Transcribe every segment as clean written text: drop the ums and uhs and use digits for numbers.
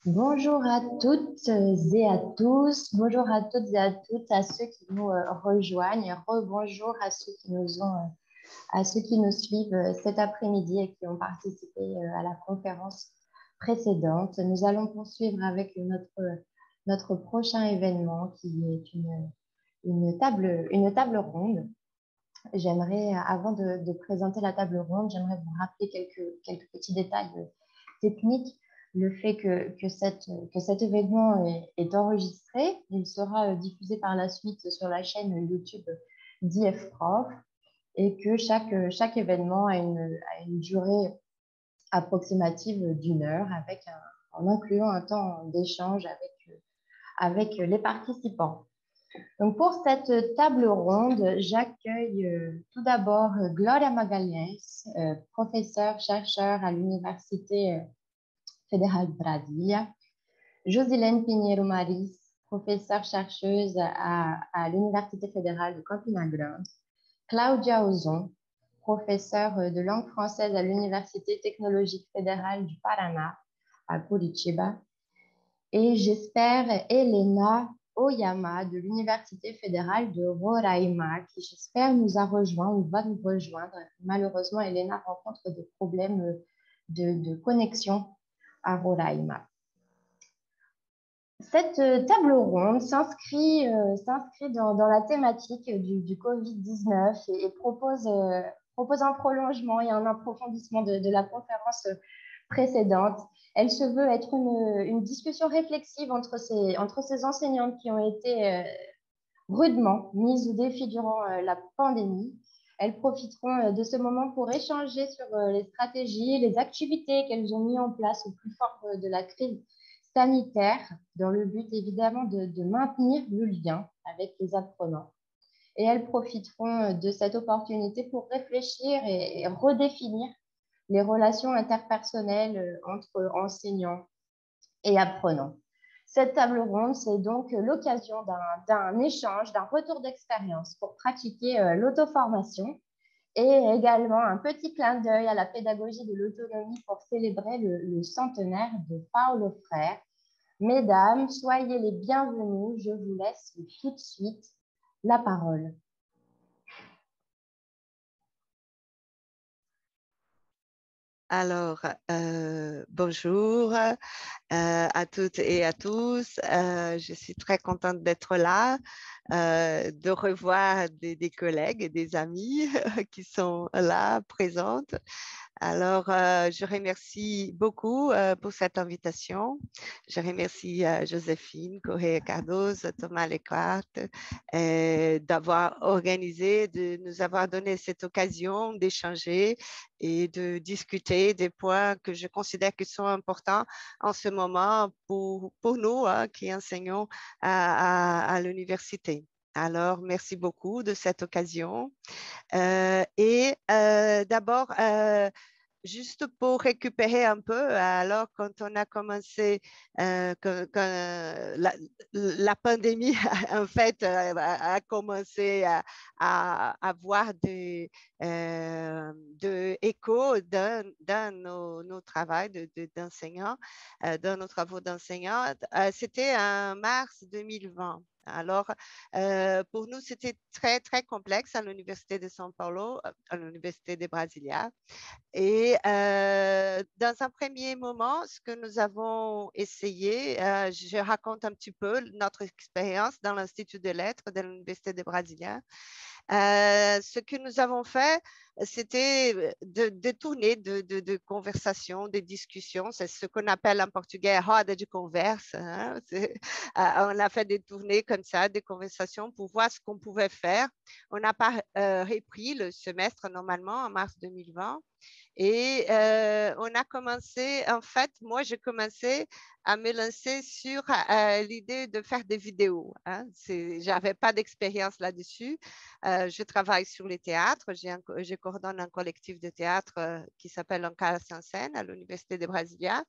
Bonjour à toutes et à tous. Bonjour à toutes et à toutes, à ceux qui nous rejoignent. Rebonjour à ceux qui à ceux qui nous suivent cet après-midi et qui ont participé à la conférence précédente. Nous allons poursuivre avec notre prochain événement qui est une table ronde. J'aimerais, avant de présenter la table ronde, j'aimerais vous rappeler quelques petits détails techniques. Le fait que cet événement est enregistré, il sera diffusé par la suite sur la chaîne YouTube d'IFProf et que chaque événement a une durée approximative d'une heure en incluant un temps d'échange avec les participants. Donc pour cette table ronde, j'accueille tout d'abord Gloria Magalhães, professeure chercheur à l'Université fédérale de Brasilia, Josilene Pinheiro Maris, professeure chercheuse à l'Université fédérale de Campina Grande, Cláudia Ozon, professeure de langue française à l'Université technologique fédérale du Paraná, à Curitiba, et j'espère Helena Oyama de l'Université fédérale de Roraima, qui j'espère nous a rejoint ou va nous rejoindre. Malheureusement, Helena rencontre des problèmes de connexion à Roraima. Cette table ronde s'inscrit dans la thématique du Covid-19 et propose un prolongement et un approfondissement de la conférence précédente. Elle se veut être une discussion réflexive entre ces enseignantes qui ont été rudement mises au défi durant la pandémie. Elles profiteront de ce moment pour échanger sur les stratégies, les activités qu'elles ont mises en place au plus fort de la crise sanitaire, dans le but évidemment de maintenir le lien avec les apprenants. Et elles profiteront de cette opportunité pour réfléchir et redéfinir les relations interpersonnelles entre enseignants et apprenants. Cette table ronde, c'est donc l'occasion d'un échange, d'un retour d'expérience pour pratiquer l'auto-formation et également un petit clin d'œil à la pédagogie de l'autonomie pour célébrer le centenaire de Paulo Freire. Mesdames, soyez les bienvenues. Je vous laisse tout de suite la parole. Alors, bonjour à toutes et à tous. Je suis très contente d'être là, de revoir des collègues et des amis qui sont là, présentes. Alors, je remercie beaucoup pour cette invitation. Je remercie Joséphine Correa Cardoso, Thomas Lecart, d'avoir organisé, de nous avoir donné cette occasion d'échanger et de discuter des points que je considère qui sont importants en ce moment pour nous qui enseignons à l'université. Alors, merci beaucoup de cette occasion. D'abord, juste pour récupérer un peu, alors quand on a commencé, quand la pandémie en fait a commencé à avoir de écho dans nos travaux d'enseignants, dans nos travaux d'enseignants, c'était en mars 2020. Alors, pour nous, c'était très, très complexe à l'Université de São Paulo, à l'Université de Brasilia. Et dans un premier moment, ce que nous avons essayé, je raconte un petit peu notre expérience dans l'Institut des lettres de l'Université de Brasilia. Ce que nous avons fait, c'était de tourner de conversations, de discussions. C'est ce qu'on appelle en portugais roda de converse. Hein? On a fait des tournées comme ça, des conversations pour voir ce qu'on pouvait faire. On n'a pas repris le semestre normalement en mars 2020. Et on a commencé, en fait, moi, j'ai commencé à me lancer sur l'idée de faire des vidéos. Hein. Je n'avais pas d'expérience là-dessus. Je travaille sur les théâtres. Je coordonne un collectif de théâtre qui s'appelle Ankara en scène à l'Université de Brasilia,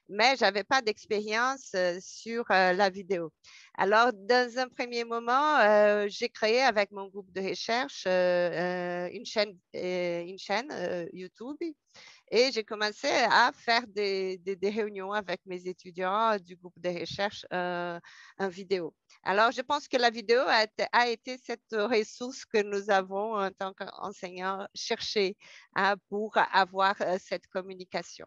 mais je n'avais pas d'expérience sur la vidéo. Alors, dans un premier moment, j'ai créé avec mon groupe de recherche une chaîne YouTube Et j'ai commencé à faire des réunions avec mes étudiants du groupe de recherche en vidéo. Alors, je pense que la vidéo a été cette ressource que nous avons en tant qu'enseignants cherchée pour avoir cette communication.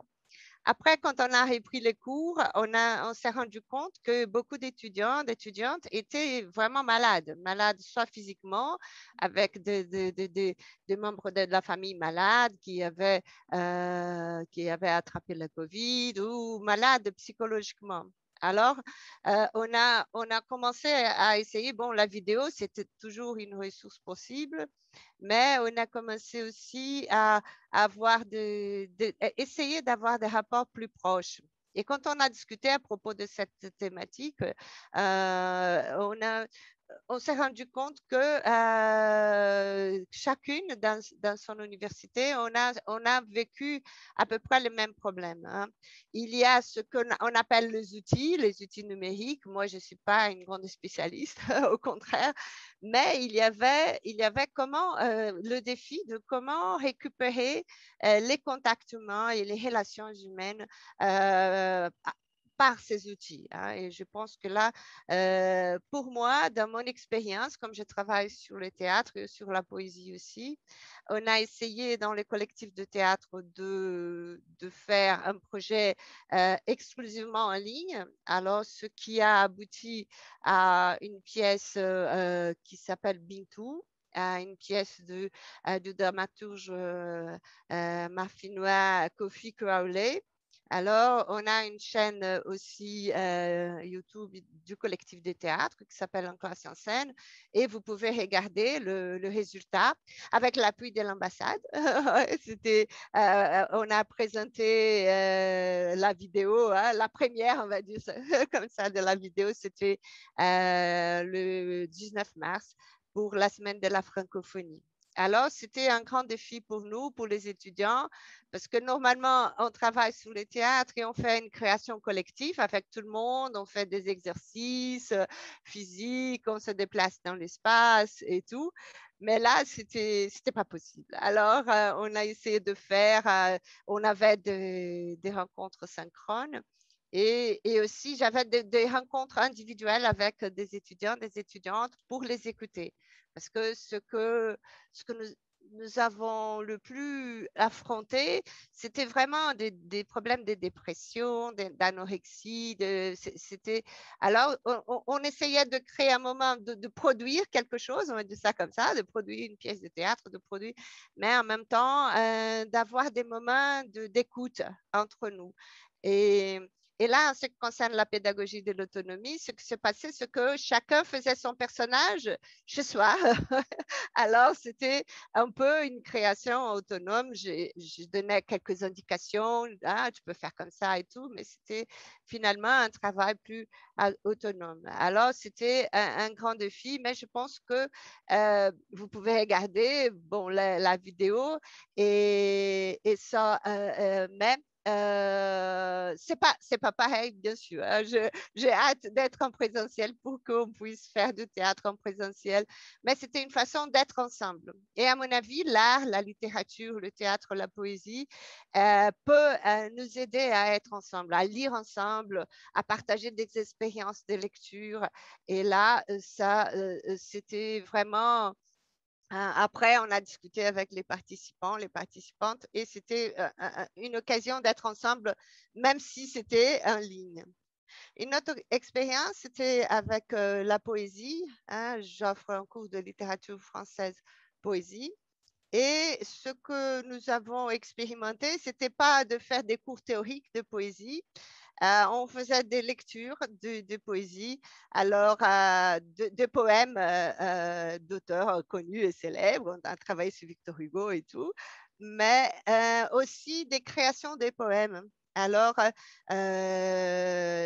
Après, quand on a repris les cours, on s'est rendu compte que beaucoup d'étudiants, d'étudiantes étaient vraiment malades, malades soit physiquement, avec des membres de la famille malades qui avaient attrapé le Covid ou malades psychologiquement. Alors, on a commencé à essayer, bon, la vidéo, c'était toujours une ressource possible, mais on a commencé aussi à essayer d'avoir des rapports plus proches. Et quand on a discuté à propos de cette thématique, on s'est rendu compte que chacune dans son université, on a vécu à peu près les mêmes problèmes. Hein. Il y a ce qu'on appelle les outils numériques. Moi, je ne suis pas une grande spécialiste, au contraire, mais il y avait comment le défi de comment récupérer les contacts humains et les relations humaines par ces outils. Hein. Et je pense que là, pour moi, dans mon expérience, comme je travaille sur le théâtre et sur la poésie aussi, on a essayé dans le collectif de théâtre de faire un projet exclusivement en ligne. Alors, ce qui a abouti à une pièce qui s'appelle Bintou, une pièce du dramaturge marfinois Kofi Crowley. Alors, on a une chaîne aussi YouTube du collectif de théâtre qui s'appelle En classe en scène et vous pouvez regarder le résultat avec l'appui de l'ambassade. On a présenté la vidéo, hein, la première, on va dire ça, comme ça, de la vidéo, c'était le 19 mars pour la semaine de la francophonie. Alors, c'était un grand défi pour nous, pour les étudiants, parce que normalement, on travaille sur le théâtre et on fait une création collective avec tout le monde, on fait des exercices physiques, on se déplace dans l'espace et tout. Mais là, c'était pas possible. Alors, on a essayé de faire, on avait des rencontres synchrones. Et aussi, j'avais des rencontres individuelles avec des étudiants, des étudiantes pour les écouter. Parce que ce que nous avons le plus affronté, c'était vraiment des problèmes de dépression, d'anorexie. Alors, on essayait de créer un moment de produire quelque chose, on va dire ça comme ça, de produire une pièce de théâtre, mais en même temps, d'avoir des moments d'écoute entre nous. Et, et là, en ce qui concerne la pédagogie de l'autonomie, ce qui se passait, c'est que chacun faisait son personnage chez soi. Alors, c'était un peu une création autonome. Je donnais quelques indications, ah, tu peux faire comme ça et tout, mais c'était finalement un travail plus autonome. Alors, c'était un grand défi, mais je pense que vous pouvez regarder bon, la vidéo et ça, mais c'est pas pareil, bien sûr. Hein. J'ai hâte d'être en présentiel pour qu'on puisse faire du théâtre en présentiel, mais c'était une façon d'être ensemble. Et à mon avis, l'art, la littérature, le théâtre, la poésie peut nous aider à être ensemble, à lire ensemble, à partager des expériences de lecture. Et là, ça, c'était vraiment après, on a discuté avec les participants, les participantes, et c'était une occasion d'être ensemble, même si c'était en ligne. Une autre expérience, c'était avec la poésie. Hein. J'offre un cours de littérature française poésie. Et ce que nous avons expérimenté, ce n'était pas de faire des cours théoriques de poésie, on faisait des lectures de poésie, alors de poèmes d'auteurs connus et célèbres. On a travaillé sur Victor Hugo et tout, mais aussi des créations des poèmes. Alors,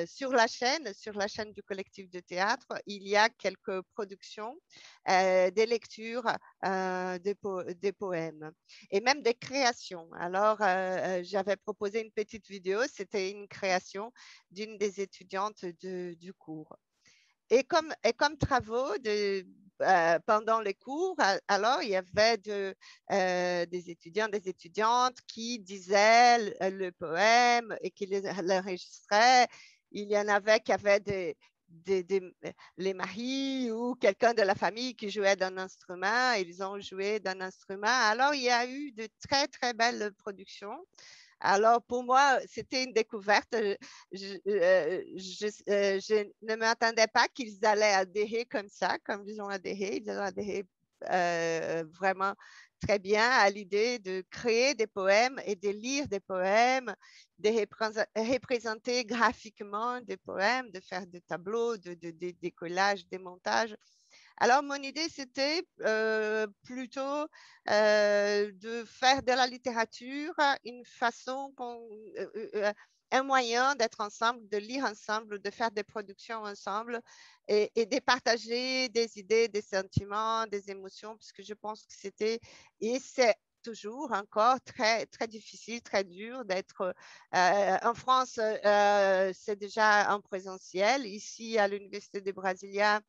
sur la chaîne du collectif de théâtre, il y a quelques productions, des lectures des poèmes et même des créations. Alors, j'avais proposé une petite vidéo, c'était une création d'une des étudiantes du cours. Et comme travaux pendant les cours, alors il y avait des étudiants, des étudiantes qui disaient le poème et qui l'enregistraient. Il y en avait qui avaient les maris ou quelqu'un de la famille qui jouait d'un instrument, ils ont joué d'un instrument. Alors, il y a eu de très, très belles productions. Alors, pour moi, c'était une découverte. Je ne m'attendais pas qu'ils allaient adhérer comme ça, comme ils ont adhéré. Ils ont adhéré vraiment très bien à l'idée de créer des poèmes et de lire des poèmes, de représenter graphiquement des poèmes, de faire des tableaux, des collages, des montages. Alors, mon idée, c'était plutôt de faire de la littérature une façon, un moyen d'être ensemble, de lire ensemble, de faire des productions ensemble et de partager des idées, des sentiments, des émotions, parce que je pense que c'était, et c'est toujours encore très, très difficile, très dur d'être en France, c'est déjà en présentiel. Ici, à l'Université de Brasilia,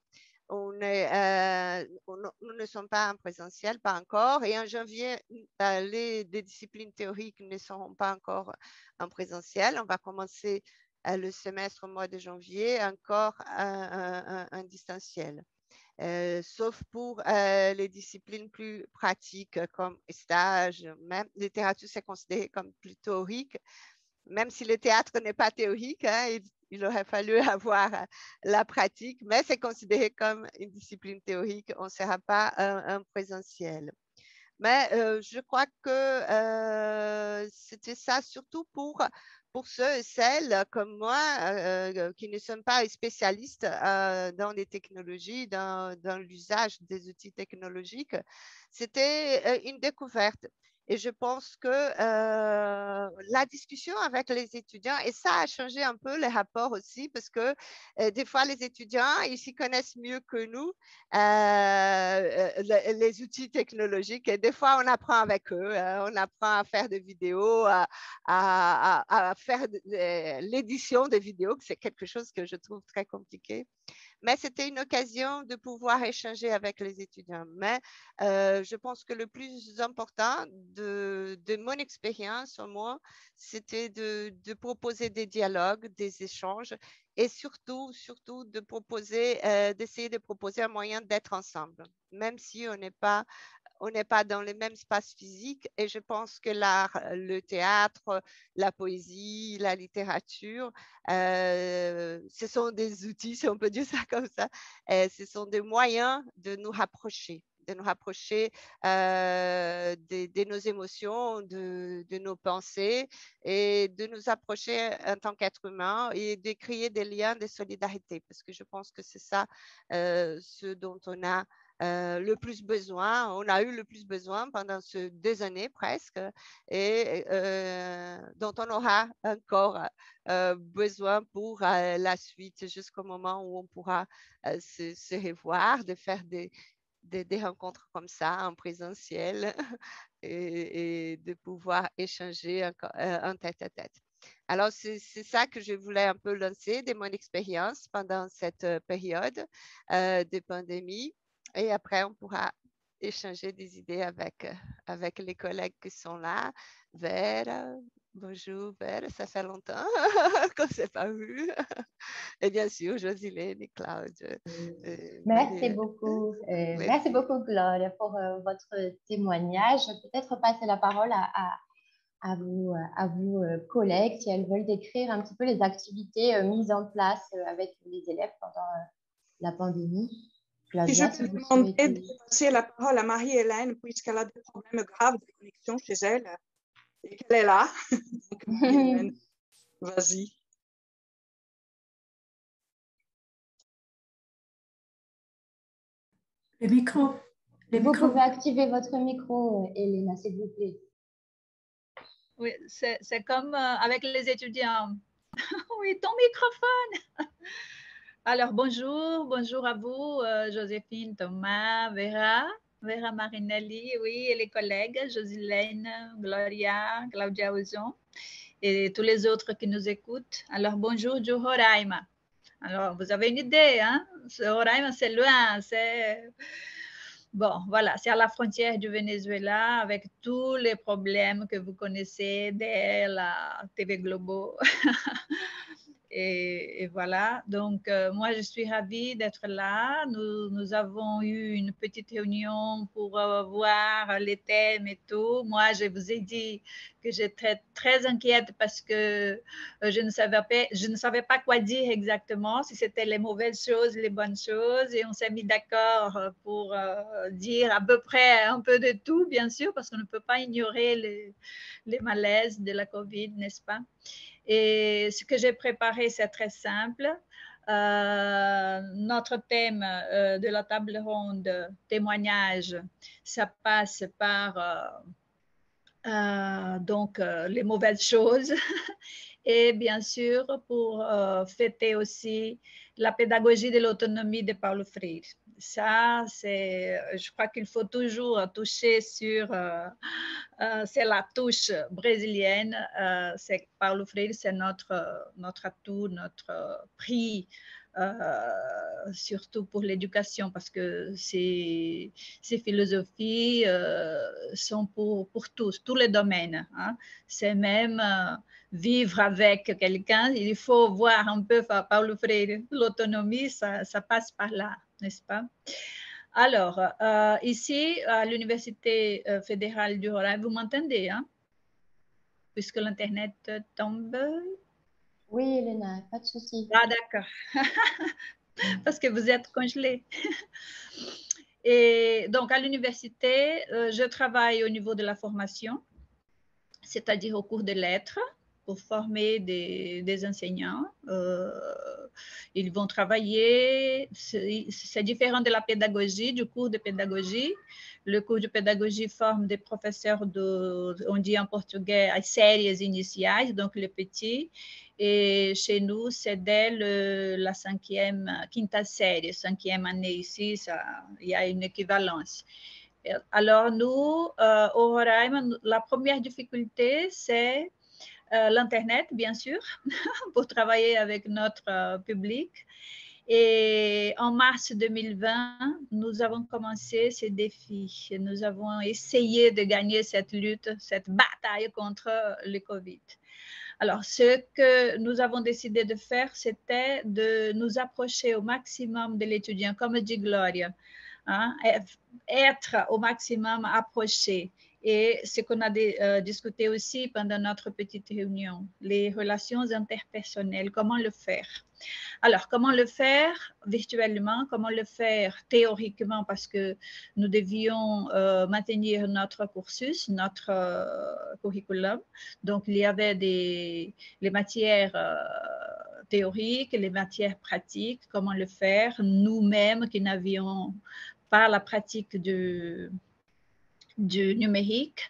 nous ne sommes pas en présentiel, pas encore. Et en janvier, les disciplines théoriques ne seront pas encore en présentiel. On va commencer le semestre au mois de janvier, encore un distanciel. Sauf pour les disciplines plus pratiques comme stage, même littérature, c'est considéré comme plus théorique. Même si le théâtre n'est pas théorique, hein, il aurait fallu avoir la pratique, mais c'est considéré comme une discipline théorique, on ne sera pas un présentiel. Mais je crois que c'était ça surtout pour ceux et celles comme moi qui ne sont pas spécialistes dans les technologies, dans l'usage des outils technologiques. C'était une découverte. Et je pense que la discussion avec les étudiants, et ça a changé un peu les rapports aussi, parce que des fois, les étudiants, ils s'y connaissent mieux que nous, les outils technologiques. Et des fois, on apprend avec eux, on apprend à faire des vidéos, à faire l'édition des vidéos, que c'est quelque chose que je trouve très compliqué. Mais c'était une occasion de pouvoir échanger avec les étudiants. Mais je pense que le plus important de mon expérience, au moins, c'était de proposer des dialogues, des échanges et surtout de proposer, d'essayer de proposer un moyen d'être ensemble, même si on n'est pas dans le même espace physique. Et je pense que l'art, le théâtre, la poésie, la littérature, ce sont des outils, si on peut dire ça comme ça, ce sont des moyens de nous rapprocher de nos émotions, de nos pensées et de nous approcher en tant qu'être humain et de créer des liens de solidarité, parce que je pense que c'est ça ce dont on a le plus besoin. On a eu le plus besoin pendant ces 2 années presque et dont on aura encore besoin pour la suite jusqu'au moment où on pourra se revoir, de faire des rencontres comme ça en présentiel et de pouvoir échanger en tête à tête. Alors, c'est ça que je voulais un peu lancer de mon expérience pendant cette période de pandémie. Et après, on pourra échanger des idées avec les collègues qui sont là. Vera, bonjour Vera, ça fait longtemps qu'on ne s'est pas vu. Et bien sûr, Josilène et Claude. Merci beaucoup. Merci beaucoup, Gloria, pour votre témoignage. Peut-être passer la parole à vos collègues si elles veulent décrire un petit peu les activités mises en place avec les élèves pendant la pandémie. Si je peux demander de passer la parole à Marie-Hélène, puisqu'elle a des problèmes graves de connexion chez elle et qu'elle est là. Marie-Hélène, vas-y. Le micro. Vous pouvez activer votre micro, Elena, s'il vous plaît. Oui, c'est comme avec les étudiants. Oui, ton microphone. Alors, bonjour à vous, Joséphine, Thomas, Vera Marinelli, oui, et les collègues, Josilène, Gloria, Claudia Ozon, et tous les autres qui nous écoutent. Alors, bonjour, Roraima. Alors, vous avez une idée, hein? Roraima, c'est loin, c'est... Bon, voilà, c'est à la frontière du Venezuela avec tous les problèmes que vous connaissez dès la TV Globo. Et voilà, donc moi je suis ravie d'être là. Nous avons eu une petite réunion pour voir les thèmes et tout. Moi, je vous ai dit que j'étais très inquiète parce que je ne savais pas quoi dire exactement, si c'était les mauvaises choses, les bonnes choses. Et on s'est mis d'accord pour dire à peu près un peu de tout, bien sûr, parce qu'on ne peut pas ignorer les malaises de la COVID, n'est-ce pas? Et ce que j'ai préparé, c'est très simple. Notre thème de la table ronde, témoignage, ça passe par donc les mauvaises choses. Et bien sûr, pour fêter aussi la pédagogie de l'autonomie de Paulo Freire. Ça, je crois qu'il faut toujours toucher sur, c'est la touche brésilienne. C'est Paulo Freire, c'est notre atout, notre prix. Surtout pour l'éducation, parce que ces philosophies sont pour tous les domaines. Hein. C'est même vivre avec quelqu'un, il faut voir un peu Paulo Freire, l'autonomie, ça passe par là, n'est-ce pas? Alors, ici, à l'Université fédérale du Roraima, vous m'entendez, hein? Puisque l'Internet tombe. Oui, Elena, pas de souci. Ah, d'accord. Parce que vous êtes congelé. Et donc, à l'université, je travaille au niveau de la formation, c'est-à-dire au cours de lettres, pour former des enseignants. Ils vont travailler, c'est différent de la pédagogie, du cours de pédagogie. Le cours de pédagogie forme des professeurs on dit en portugais, as séries initiais, donc les petits. Et chez nous, c'est dès la quinta série, cinquième année ici, il y a une équivalence. Alors nous, au Roraima, la première difficulté, c'est l'Internet, bien sûr, pour travailler avec notre public. Et en mars 2020, nous avons commencé ces défis. Nous avons essayé de gagner cette lutte, cette bataille contre le Covid. Alors, ce que nous avons décidé de faire, c'était de nous approcher au maximum de l'étudiant, comme dit Gloria, hein, être au maximum approché. Et ce qu'on a discuté aussi pendant notre petite réunion, les relations interpersonnelles, comment le faire. Alors, comment le faire virtuellement, comment le faire théoriquement, parce que nous devions maintenir notre cursus, notre curriculum. Donc, il y avait les matières théoriques, les matières pratiques, comment le faire, nous-mêmes qui n'avions pas la pratique du numérique.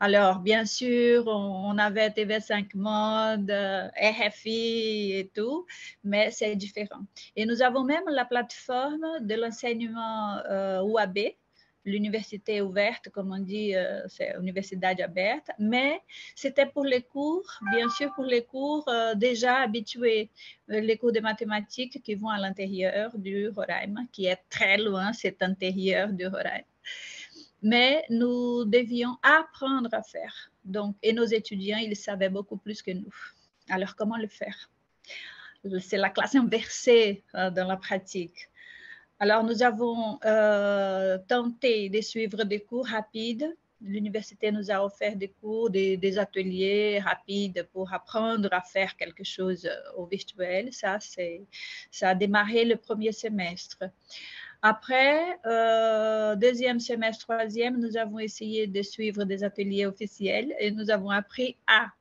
Alors, bien sûr, on avait TV5 Monde, RFI et tout, mais c'est différent. Et nous avons même la plateforme de l'enseignement UAB, l'université ouverte, comme on dit, c'est Universidade Aberta, mais c'était pour les cours, bien sûr, pour les cours déjà habitués, les cours de mathématiques qui vont à l'intérieur du Roraima, qui est très loin, cet intérieur du Roraima. Mais nous devions apprendre à faire. Donc, et nos étudiants, ils savaient beaucoup plus que nous. Alors, comment le faire? C'est la classe inversée dans la pratique. Alors, nous avons tenté de suivre des cours rapides. L'université nous a offert des cours, des ateliers rapides pour apprendre à faire quelque chose au virtuel. Ça a démarré le premier semestre. Après, deuxième semestre, troisième, nous avons essayé de suivre des ateliers officiels et nous avons appris à.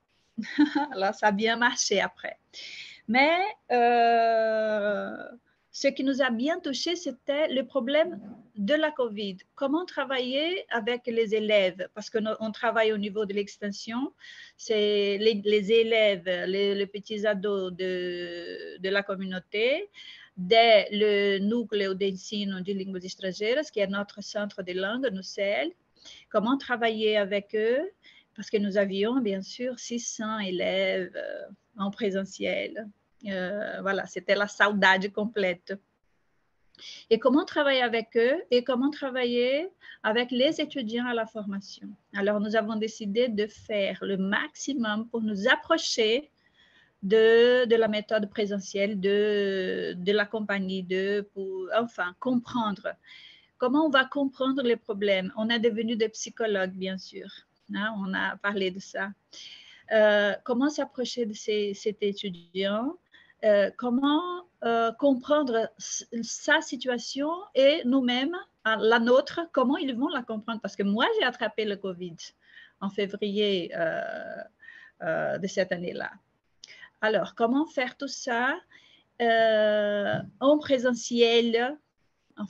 Alors, ça a bien marché après. Mais ce qui nous a bien touché, c'était le problème de la COVID. Comment travailler avec les élèves? Parce qu'on travaille au niveau de l'extension. C'est les élèves, les petits ados de la communauté, dès le núcleo de ensino de línguas estrangeiras, qui est notre centre de langue, nous CEL. Comment travailler avec eux? Parce que nous avions, bien sûr, 600 élèves en présentiel. Voilà, c'était la saudade complète. Et comment travailler avec eux et comment travailler avec les étudiants à la formation. Alors, nous avons décidé de faire le maximum pour nous approcher de la méthode présentielle, de la compagnie, pour enfin comprendre. Comment on va comprendre les problèmes? On est devenu des psychologues, bien sûr. Hein, on a parlé de ça. Comment s'approcher de cet étudiant? Comment comprendre sa situation et nous-mêmes, la nôtre, comment ils vont la comprendre? Parce que moi, j'ai attrapé le Covid en février de cette année-là. Alors, comment faire tout ça en présentiel, en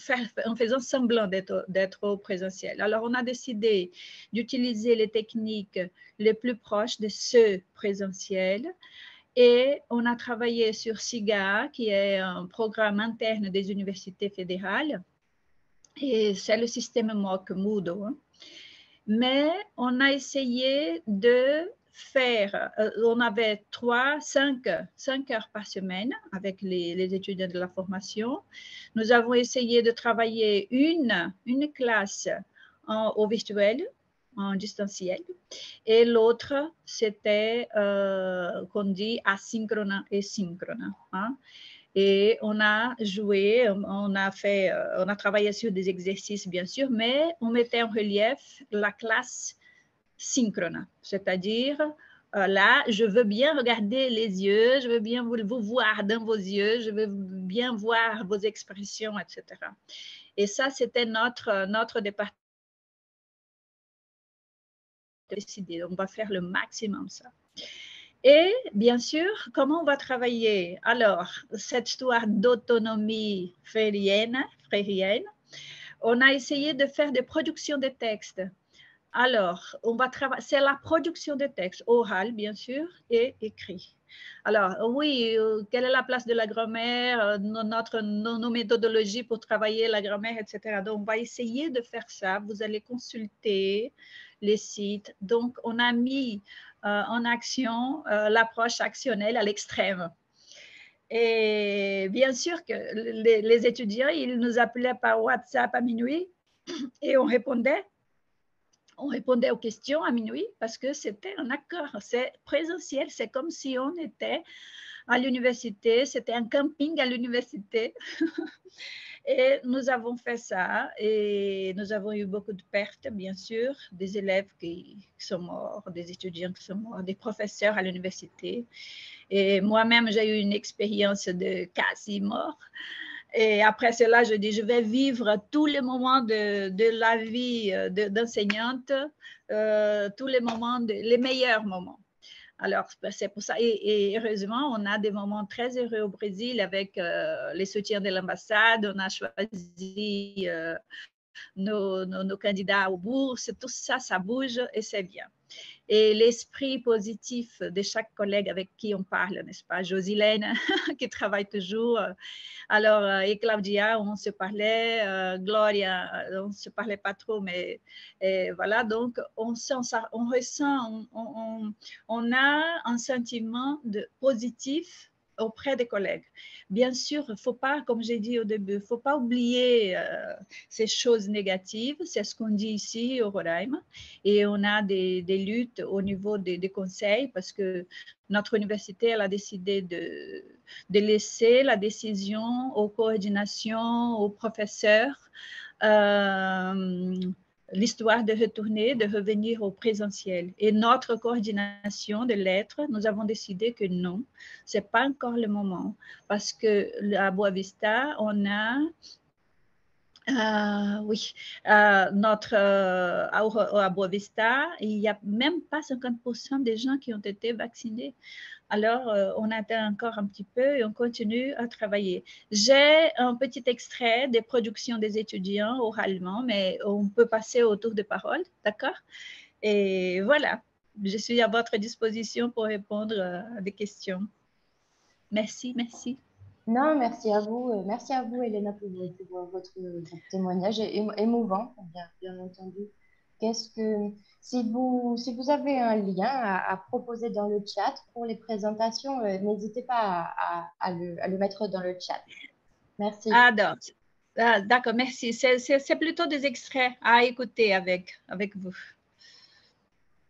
faisant semblant d'être au présentiel? Alors, on a décidé d'utiliser les techniques les plus proches de ce présentiel. Et on a travaillé sur SIGA, qui est un programme interne des universités fédérales. Et c'est le système MOOC Moodle. Hein. Mais on a essayé de faire, on avait 5 heures par semaine avec les étudiants de la formation. Nous avons essayé de travailler une classe au virtuel, en distanciel, et l'autre, c'était, qu'on dit, asynchrone et synchrone. Hein. Et on a joué, on a travaillé sur des exercices, bien sûr, mais on mettait en relief la classe synchrone, c'est-à-dire, là, je veux bien regarder les yeux, je veux bien vous voir dans vos yeux, je veux bien voir vos expressions, etc. Et ça, c'était notre département. Décidé. On va faire le maximum ça. Et bien sûr, comment on va travailler? Alors, cette histoire d'autonomie frérienne, on a essayé de faire des productions de textes. Alors, on va travailler, c'est la production de textes, orale bien sûr, et écrit. Alors, oui, quelle est la place de la grammaire, nos méthodologies pour travailler la grammaire, etc. Donc, on va essayer de faire ça. Vous allez consulter les sites. Donc, on a mis en action l'approche actionnelle à l'extrême. Et bien sûr que les étudiants, ils nous appelaient par WhatsApp à minuit et on répondait aux questions à minuit parce que c'était un accord, c'est présentiel, c'est comme si on était à l'université, c'était un camping à l'université. Et nous avons fait ça et nous avons eu beaucoup de pertes, bien sûr, des élèves qui sont morts, des étudiants qui sont morts, des professeurs à l'université. Et moi-même, j'ai eu une expérience de quasi mort. Et après cela, je dis, je vais vivre tous les moments de la vie d'enseignante, tous les moments, les meilleurs moments. Alors, c'est pour ça. Et heureusement, on a des moments très heureux au Brésil avec les soutiens de l'ambassade. On a choisi nos candidats aux bourses. Tout ça, ça bouge et c'est bien. Et l'esprit positif de chaque collègue avec qui on parle, n'est-ce pas? Josilène, qui travaille toujours. Alors, et Claudia, on se parlait. Gloria, on ne se parlait pas trop, mais voilà. Donc, on ressent, on a un sentiment positif auprès des collègues. Bien sûr, il ne faut pas, comme j'ai dit au début, il ne faut pas oublier ces choses négatives. C'est ce qu'on dit ici au Roraima. Et on a des luttes au niveau des conseils parce que notre université elle a décidé de laisser la décision aux coordinations, aux professeurs, l'histoire de retourner, de revenir au présentiel. Et notre coordination de lettres, nous avons décidé que non, ce n'est pas encore le moment parce qu'à Boavista, on a oui, à Boavista, il n'y a même pas 50% des gens qui ont été vaccinés. Alors, on attend encore un petit peu et on continue à travailler. J'ai un petit extrait des productions des étudiants oralement, mais on peut passer au tour de parole, d'accord? Et voilà, je suis à votre disposition pour répondre à des questions. Merci, merci. Non, merci à vous. Merci à vous, Elena, pour votre témoignage émouvant, bien entendu. Si vous avez un lien à proposer dans le chat pour les présentations, n'hésitez pas à le mettre dans le chat. Merci. D'accord, merci. C'est plutôt des extraits à écouter avec vous.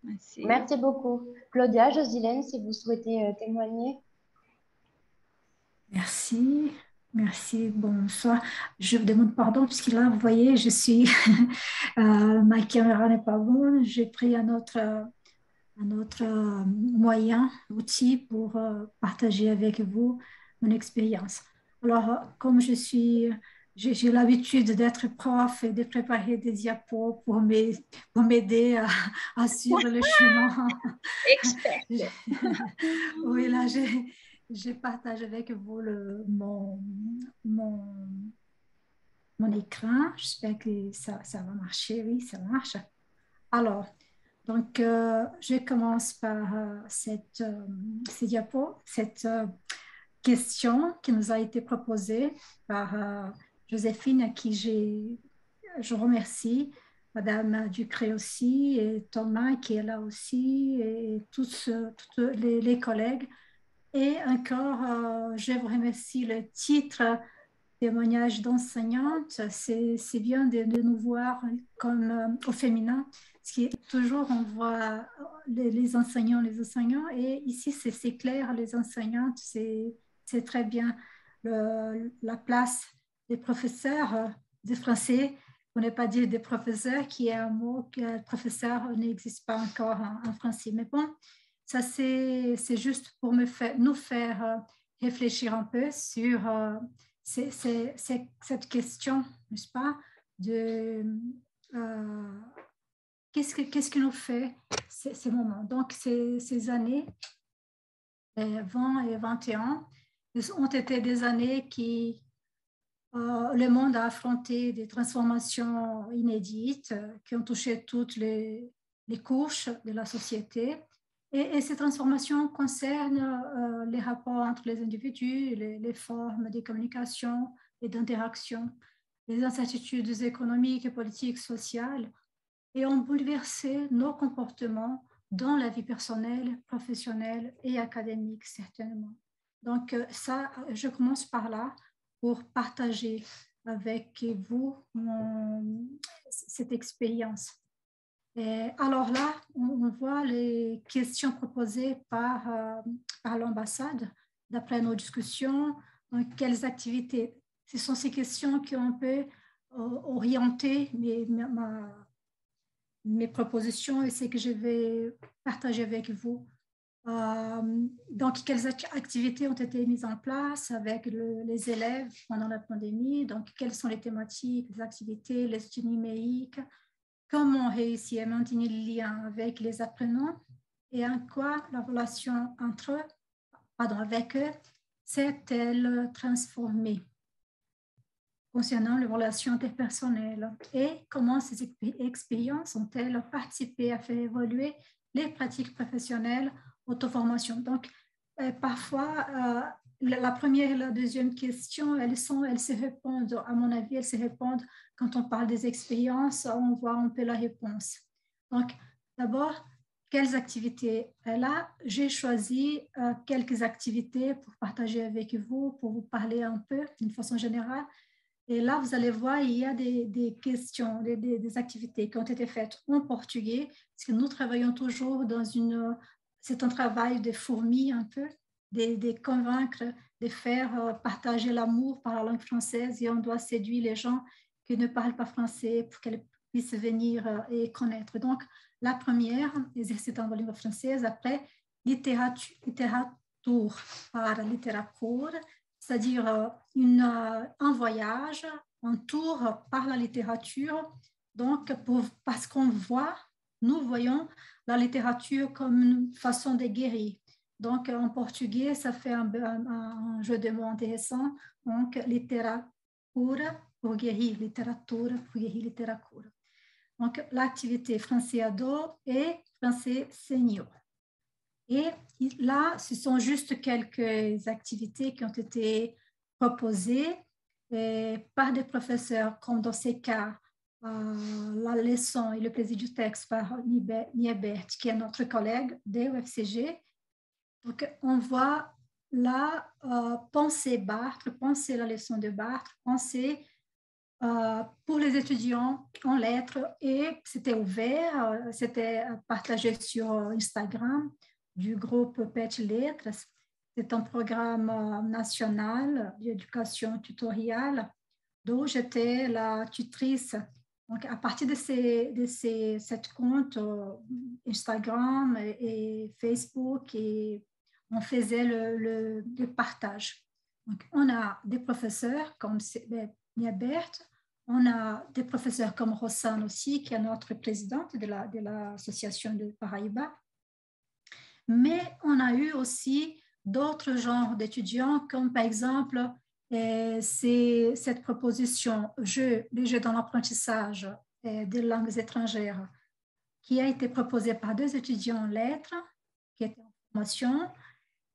Merci. Merci beaucoup. Claudia, Josilène, si vous souhaitez témoigner. Merci. Merci, bonsoir. Je vous demande pardon, puisque là, vous voyez, je suis... ma caméra n'est pas bonne. J'ai pris un autre moyen, outil pour partager avec vous mon expérience. Alors, comme j'ai l'habitude d'être prof et de préparer des diapos pour m'aider à suivre le chemin. Expert. Oui, là, je partage avec vous mon écran. J'espère que ça va marcher. Oui, ça marche. Alors, donc, je commence par cette question qui nous a été proposée par Joséphine, à qui je remercie, Madame Ducré aussi, et Thomas qui est là aussi, et tous les collègues. Et encore, je vous remercie le titre témoignage d'enseignante. C'est bien de nous voir comme au féminin, parce que toujours on voit les enseignants, et ici c'est clair, les enseignantes, c'est très bien. La place des professeurs de français, on ne pas dire des professeurs, qui est un mot que professeur n'existe pas encore en français. Mais bon, ça c'est juste pour nous faire réfléchir un peu sur c'est cette question, n'est-ce pas, de qu'est-ce que nous fait ces moments. Donc, ces années 20 et 21 ont été des années qui le monde a affronté des transformations inédites qui ont touché toutes les couches de la société. Et ces transformations concernent les rapports entre les individus, les formes de communication et d'interaction, les incertitudes économiques, politiques, sociales, et ont bouleversé nos comportements dans la vie personnelle, professionnelle et académique, certainement. Donc, ça, je commence par là pour partager avec vous cette expérience. Et alors là, on voit les questions proposées par l'ambassade, d'après nos discussions. Donc, quelles activités? Ce sont ces questions qui ont un peu orienté mes propositions et ce que je vais partager avec vous. Donc, quelles activités ont été mises en place avec les élèves pendant la pandémie? Donc, quelles sont les thématiques, les activités, les outils numériques? Comment réussir à maintenir le lien avec les apprenants et en quoi la relation avec eux s'est-elle transformée concernant les relations interpersonnelles et comment ces expériences ont-elles participé à faire évoluer les pratiques professionnelles auto-formation. Donc, parfois, la première et la deuxième question, elles se répondent, à mon avis, elles se répondent quand on parle des expériences, on voit un peu la réponse. Donc, d'abord, quelles activités? Là, j'ai choisi quelques activités pour partager avec vous, pour vous parler un peu d'une façon générale. Et là, vous allez voir, il y a des questions, des activités qui ont été faites en portugais, parce que nous travaillons toujours c'est un travail de fourmi un peu, de convaincre, de faire partager l'amour par la langue française, et on doit séduire les gens qui ne parlent pas français pour qu'elles puissent venir et connaître. Donc, la première, exercitant la langue française, après, littérature par littérature, c'est-à-dire un voyage, un tour par la littérature, donc parce nous voyons la littérature comme une façon de guérir. Donc en portugais, ça fait un jeu de mots intéressant, donc littérature pour guérir, littérature pour guérir, littérature. Donc l'activité français ado et français senior. Et là, ce sont juste quelques activités qui ont été proposées par des professeurs, comme dans ces cas, la leçon et le plaisir du texte par Niebert, qui est notre collègue de UFCG. Donc, on voit là penser Barthes, penser la leçon de Barthes, penser pour les étudiants en lettres, et c'était ouvert, c'était partagé sur Instagram du groupe PET Lettres. C'est un programme national d'éducation tutoriale dont j'étais la tutrice. Donc, à partir de cette compte Instagram et Facebook, et on faisait le partage. Donc, on a des professeurs comme Niebert, on a des professeurs comme Rossane aussi, qui est notre présidente de l'association de Paraíba. Mais on a eu aussi d'autres genres d'étudiants, comme par exemple, c'est cette proposition les jeux dans l'apprentissage des langues étrangères, qui a été proposée par 2 étudiants en lettres, qui étaient en formation,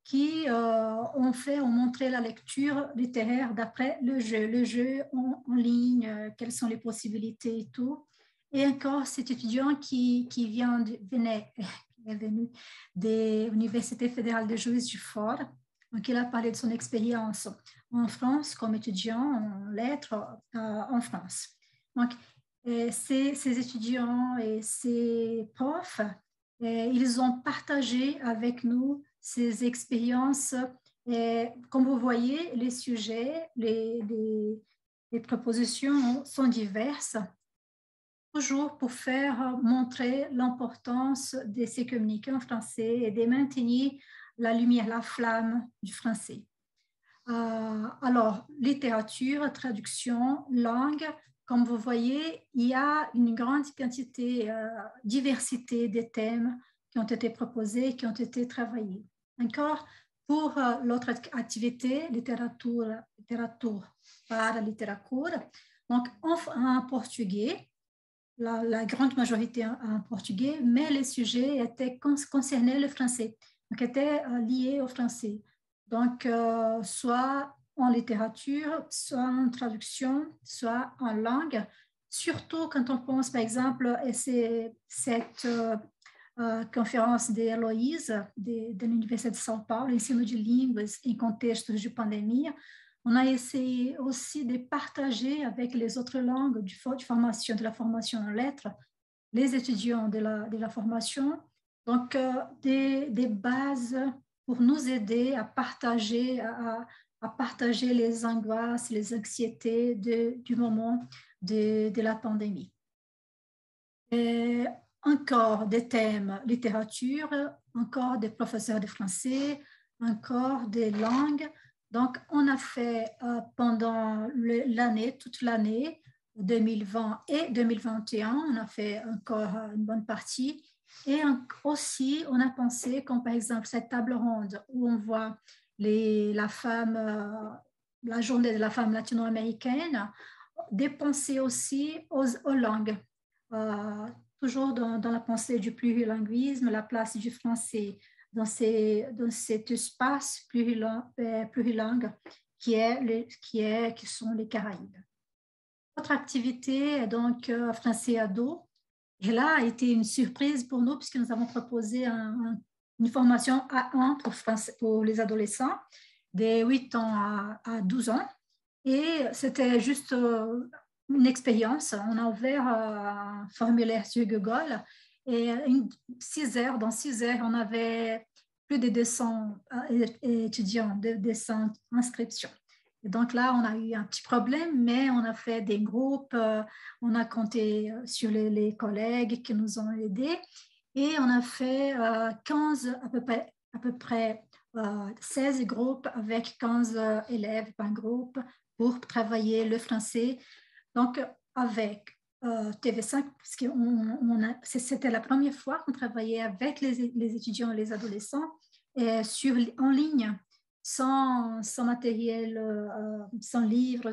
qui ont montré la lecture littéraire d'après le jeu en ligne, quelles sont les possibilités et tout. Et encore cet étudiant qui est venu de l'Université fédérale de Juiz de Fora. Donc, il a parlé de son expérience en France comme étudiant en lettres en France. Donc, ces étudiants et ces profs, ils ont partagé avec nous ces expériences. Et comme vous voyez, les sujets, les propositions sont diverses, toujours pour faire montrer l'importance de se communiquer en français et de maintenir la lumière, la flamme du français. Alors, littérature, traduction, langue, comme vous voyez, il y a une grande quantité, diversité des thèmes qui ont été proposés, qui ont été travaillés. Encore, pour l'autre activité, littérature par littérature, donc en portugais, la grande majorité en portugais, mais les sujets concernaient le français, donc étaient liés au français. Donc, soit en littérature, soit en traduction, soit en langue, surtout quand on pense, par exemple, à cette conférence d'Heloïse, de l'Université de São Paulo, ensino de línguas em contextos de pandemia. On a essayé aussi de partager avec les autres langues de la formation en lettres, les étudiants de la formation, donc des bases pour nous aider à partager les angoisses, les anxiétés du moment de la pandémie. Et encore des thèmes littérature, encore des professeurs de français, encore des langues. Donc, on a fait pendant toute l'année 2020 et 2021, on a fait encore une bonne partie. Et aussi, on a pensé, comme par exemple cette table ronde où on voit la journée de la femme latino-américaine, de penser aussi aux langues. Toujours dans la pensée du plurilinguisme, la place du français dans cet espace plurilingue qui sont les Caraïbes. Notre activité est donc français ado. Et là a été une surprise pour nous puisque nous avons proposé une formation A1 pour les adolescents de 8 ans à 12 ans. Et c'était juste une expérience. On a ouvert un formulaire sur Google et dans 6 heures, on avait plus de 200 étudiants, de 200 inscriptions. Et donc là, on a eu un petit problème, mais on a fait des groupes, on a compté sur les collègues qui nous ont aidés et on a fait 15, à peu près 16 groupes avec 15 élèves par groupe pour travailler le français. Donc, avec TV5, parce que c'était la première fois qu'on travaillait avec les étudiants et les adolescents en ligne, sans matériel, sans livres,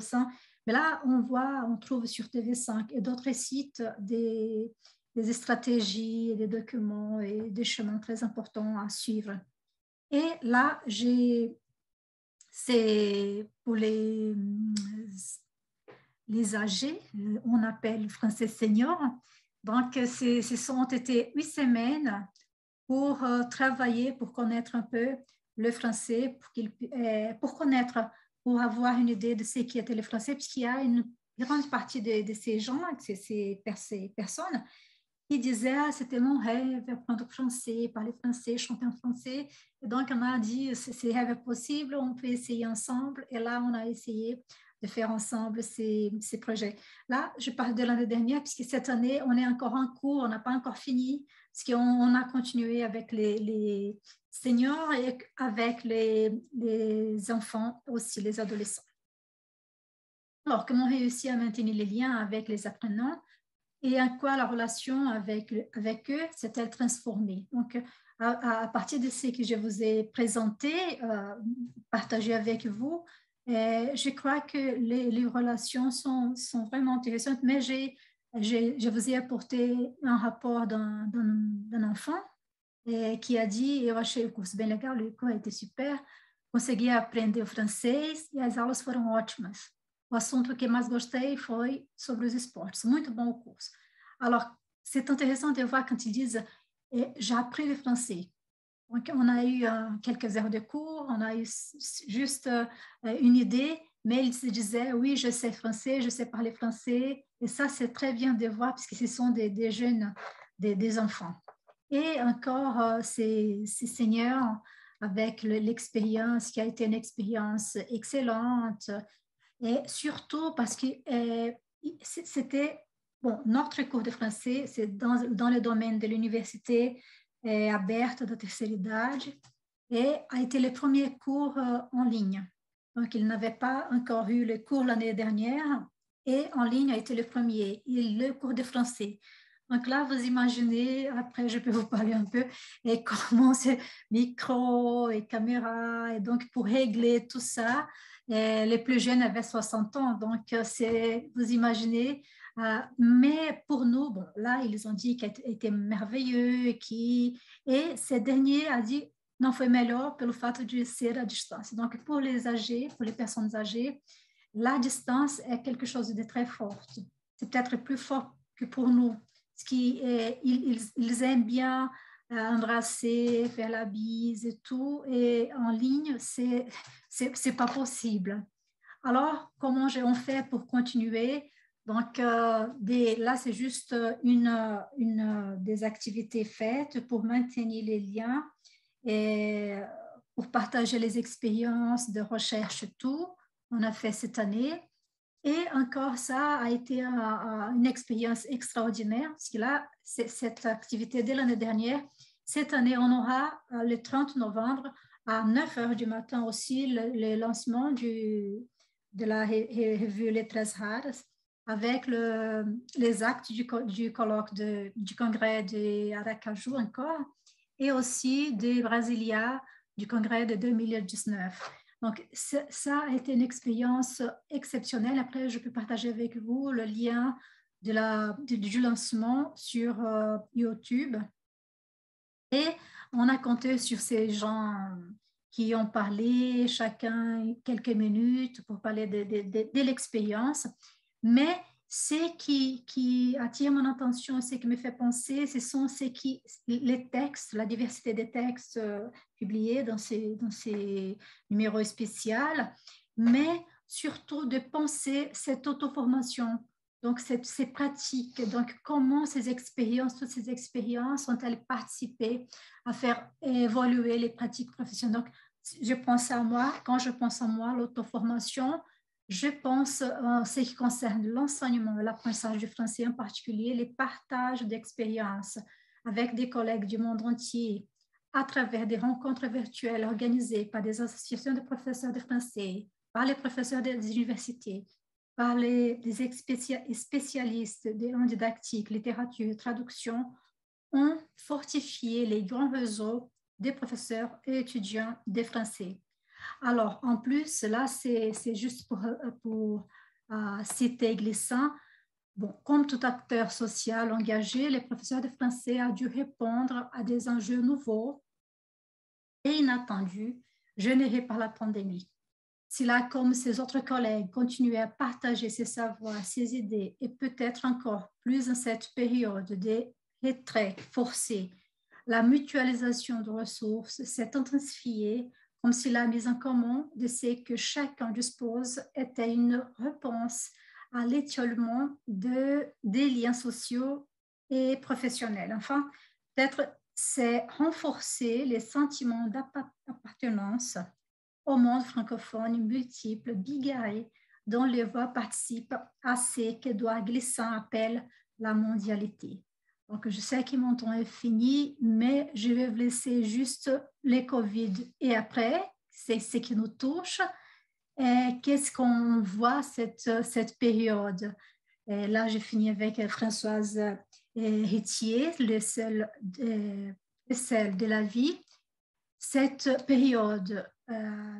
mais là, on trouve sur TV5 et d'autres sites des stratégies, des documents et des chemins très importants à suivre. Et là, c'est pour les âgés, on appelle français senior. Donc, ce ont été 8 semaines pour travailler, pour connaître un peu le français, pour connaître, pour avoir une idée de ce qui était le français, puisqu'il y a une grande partie de ces gens, ces personnes, qui disaient « Ah, c'était mon rêve, apprendre français, parler français, chanter en français. » Et donc, on a dit « Ce rêve est possible, on peut essayer ensemble. » Et là, on a essayé de faire ensemble ces projets. Là, je parle de l'année dernière, puisque cette année, on est encore en cours, on n'a pas encore fini, parce qu'on a continué avec les seniors et avec les enfants aussi, les adolescents. Alors, comment réussir à maintenir les liens avec les apprenants et en quoi la relation avec eux s'est-elle transformée? Donc, à partir de ce que je vous ai présenté, partagé avec vous, je crois que les relations sont vraiment intéressantes, mais je vous ai apporté un rapport d'un enfant que a dit, eu achei o curso bem legal, o curso était super, consegui aprender o francês e as aulas foram ótimas. O assunto que mais gostei foi sobre os esportes. Muito bom o curso. Alors, c'est intéressant de voir quand ils disent « j'ai appris le français ». Donc, on a eu quelques heures de cours, on a eu juste une idée, mais ils se disaient « oui, je sais français, je sais parler français ». Et ça, c'est très bien de voir puisque ce sont des jeunes, des enfants. Et encore, ces seigneurs avec l'expérience qui a été une expérience excellente, et surtout parce que c'était, bon, notre cours de français, c'est dans le domaine de l'université aberta da terceira idade, et a été le premier cours en ligne. Donc, ils n'avaient pas encore eu le cours l'année dernière, et en ligne a été le premier, et le cours de français. Donc là, vous imaginez, après je peux vous parler un peu, et comment c'est micro et caméra, et donc pour régler tout ça, les plus jeunes avaient 60 ans, donc vous imaginez, mais pour nous, bon, là, ils ont dit qu'il était merveilleux, et ce dernier a dit, não foi melhor pelo fato de ser à distância. Donc pour les âgés, pour les personnes âgées, la distance est quelque chose de très fort. C'est peut-être plus fort que pour nous. Ils aiment bien embrasser, faire la bise et tout, et en ligne, c'est pas possible. Alors, comment on fait pour continuer? Donc, là, c'est juste une des activités faites pour maintenir les liens et pour partager les expériences de recherche et tout. On a fait cette année. Et encore, ça a été une expérience extraordinaire, parce que là, cette activité de l'année dernière, cette année, on aura le 30 novembre à 9 h du matin aussi le lancement de la revue Letras Raras, avec les actes du colloque du congrès de Aracaju encore, et aussi de Brasilia, du congrès de 2019. Donc, ça a été une expérience exceptionnelle. Après, je peux partager avec vous le lien du lancement sur YouTube. Et on a compté sur ces gens qui ont parlé, chacun quelques minutes pour parler de l'expérience. Mais ce qui attire mon attention, ce qui me fait penser, ce sont les textes, la diversité des textes publiés dans ces numéros spéciaux, mais surtout de penser cette auto-formation, donc ces pratiques, donc comment toutes ces expériences ont-elles participé à faire évoluer les pratiques professionnelles. Donc, quand je pense à moi, l'auto-formation, je pense en ce qui concerne l'enseignement et l'apprentissage du français en particulier, les partages d'expériences avec des collègues du monde entier à travers des rencontres virtuelles organisées par des associations de professeurs de français, par les professeurs des universités, par des spécialistes en didactique, littérature, traduction, ont fortifié les grands réseaux des professeurs et étudiants de français. Alors, en plus, là, c'est juste pour citer glissant. Bon, comme tout acteur social engagé, les professeurs de français ont dû répondre à des enjeux nouveaux et inattendus générés par la pandémie. s'il a, comme ses autres collègues, continué à partager ses savoirs, ses idées, et peut-être encore plus dans cette période de retrait forcé, la mutualisation de ressources s'est intensifiée comme si la mise en commun de ce que chacun dispose était une réponse à l'étiolement des liens sociaux et professionnels. Enfin, peut-être c'est renforcer les sentiments d'appartenance au monde francophone multiple, bigarré, dont les voix participent à ce qu'Édouard Glissant appelle la mondialité. Donc, je sais que mon temps est fini, mais je vais vous laisser juste les Covid et après, c'est ce qui nous touche. Et qu'est-ce qu'on voit cette période? Et là, j'ai fini avec Françoise Hétier, le sel de la vie. Cette période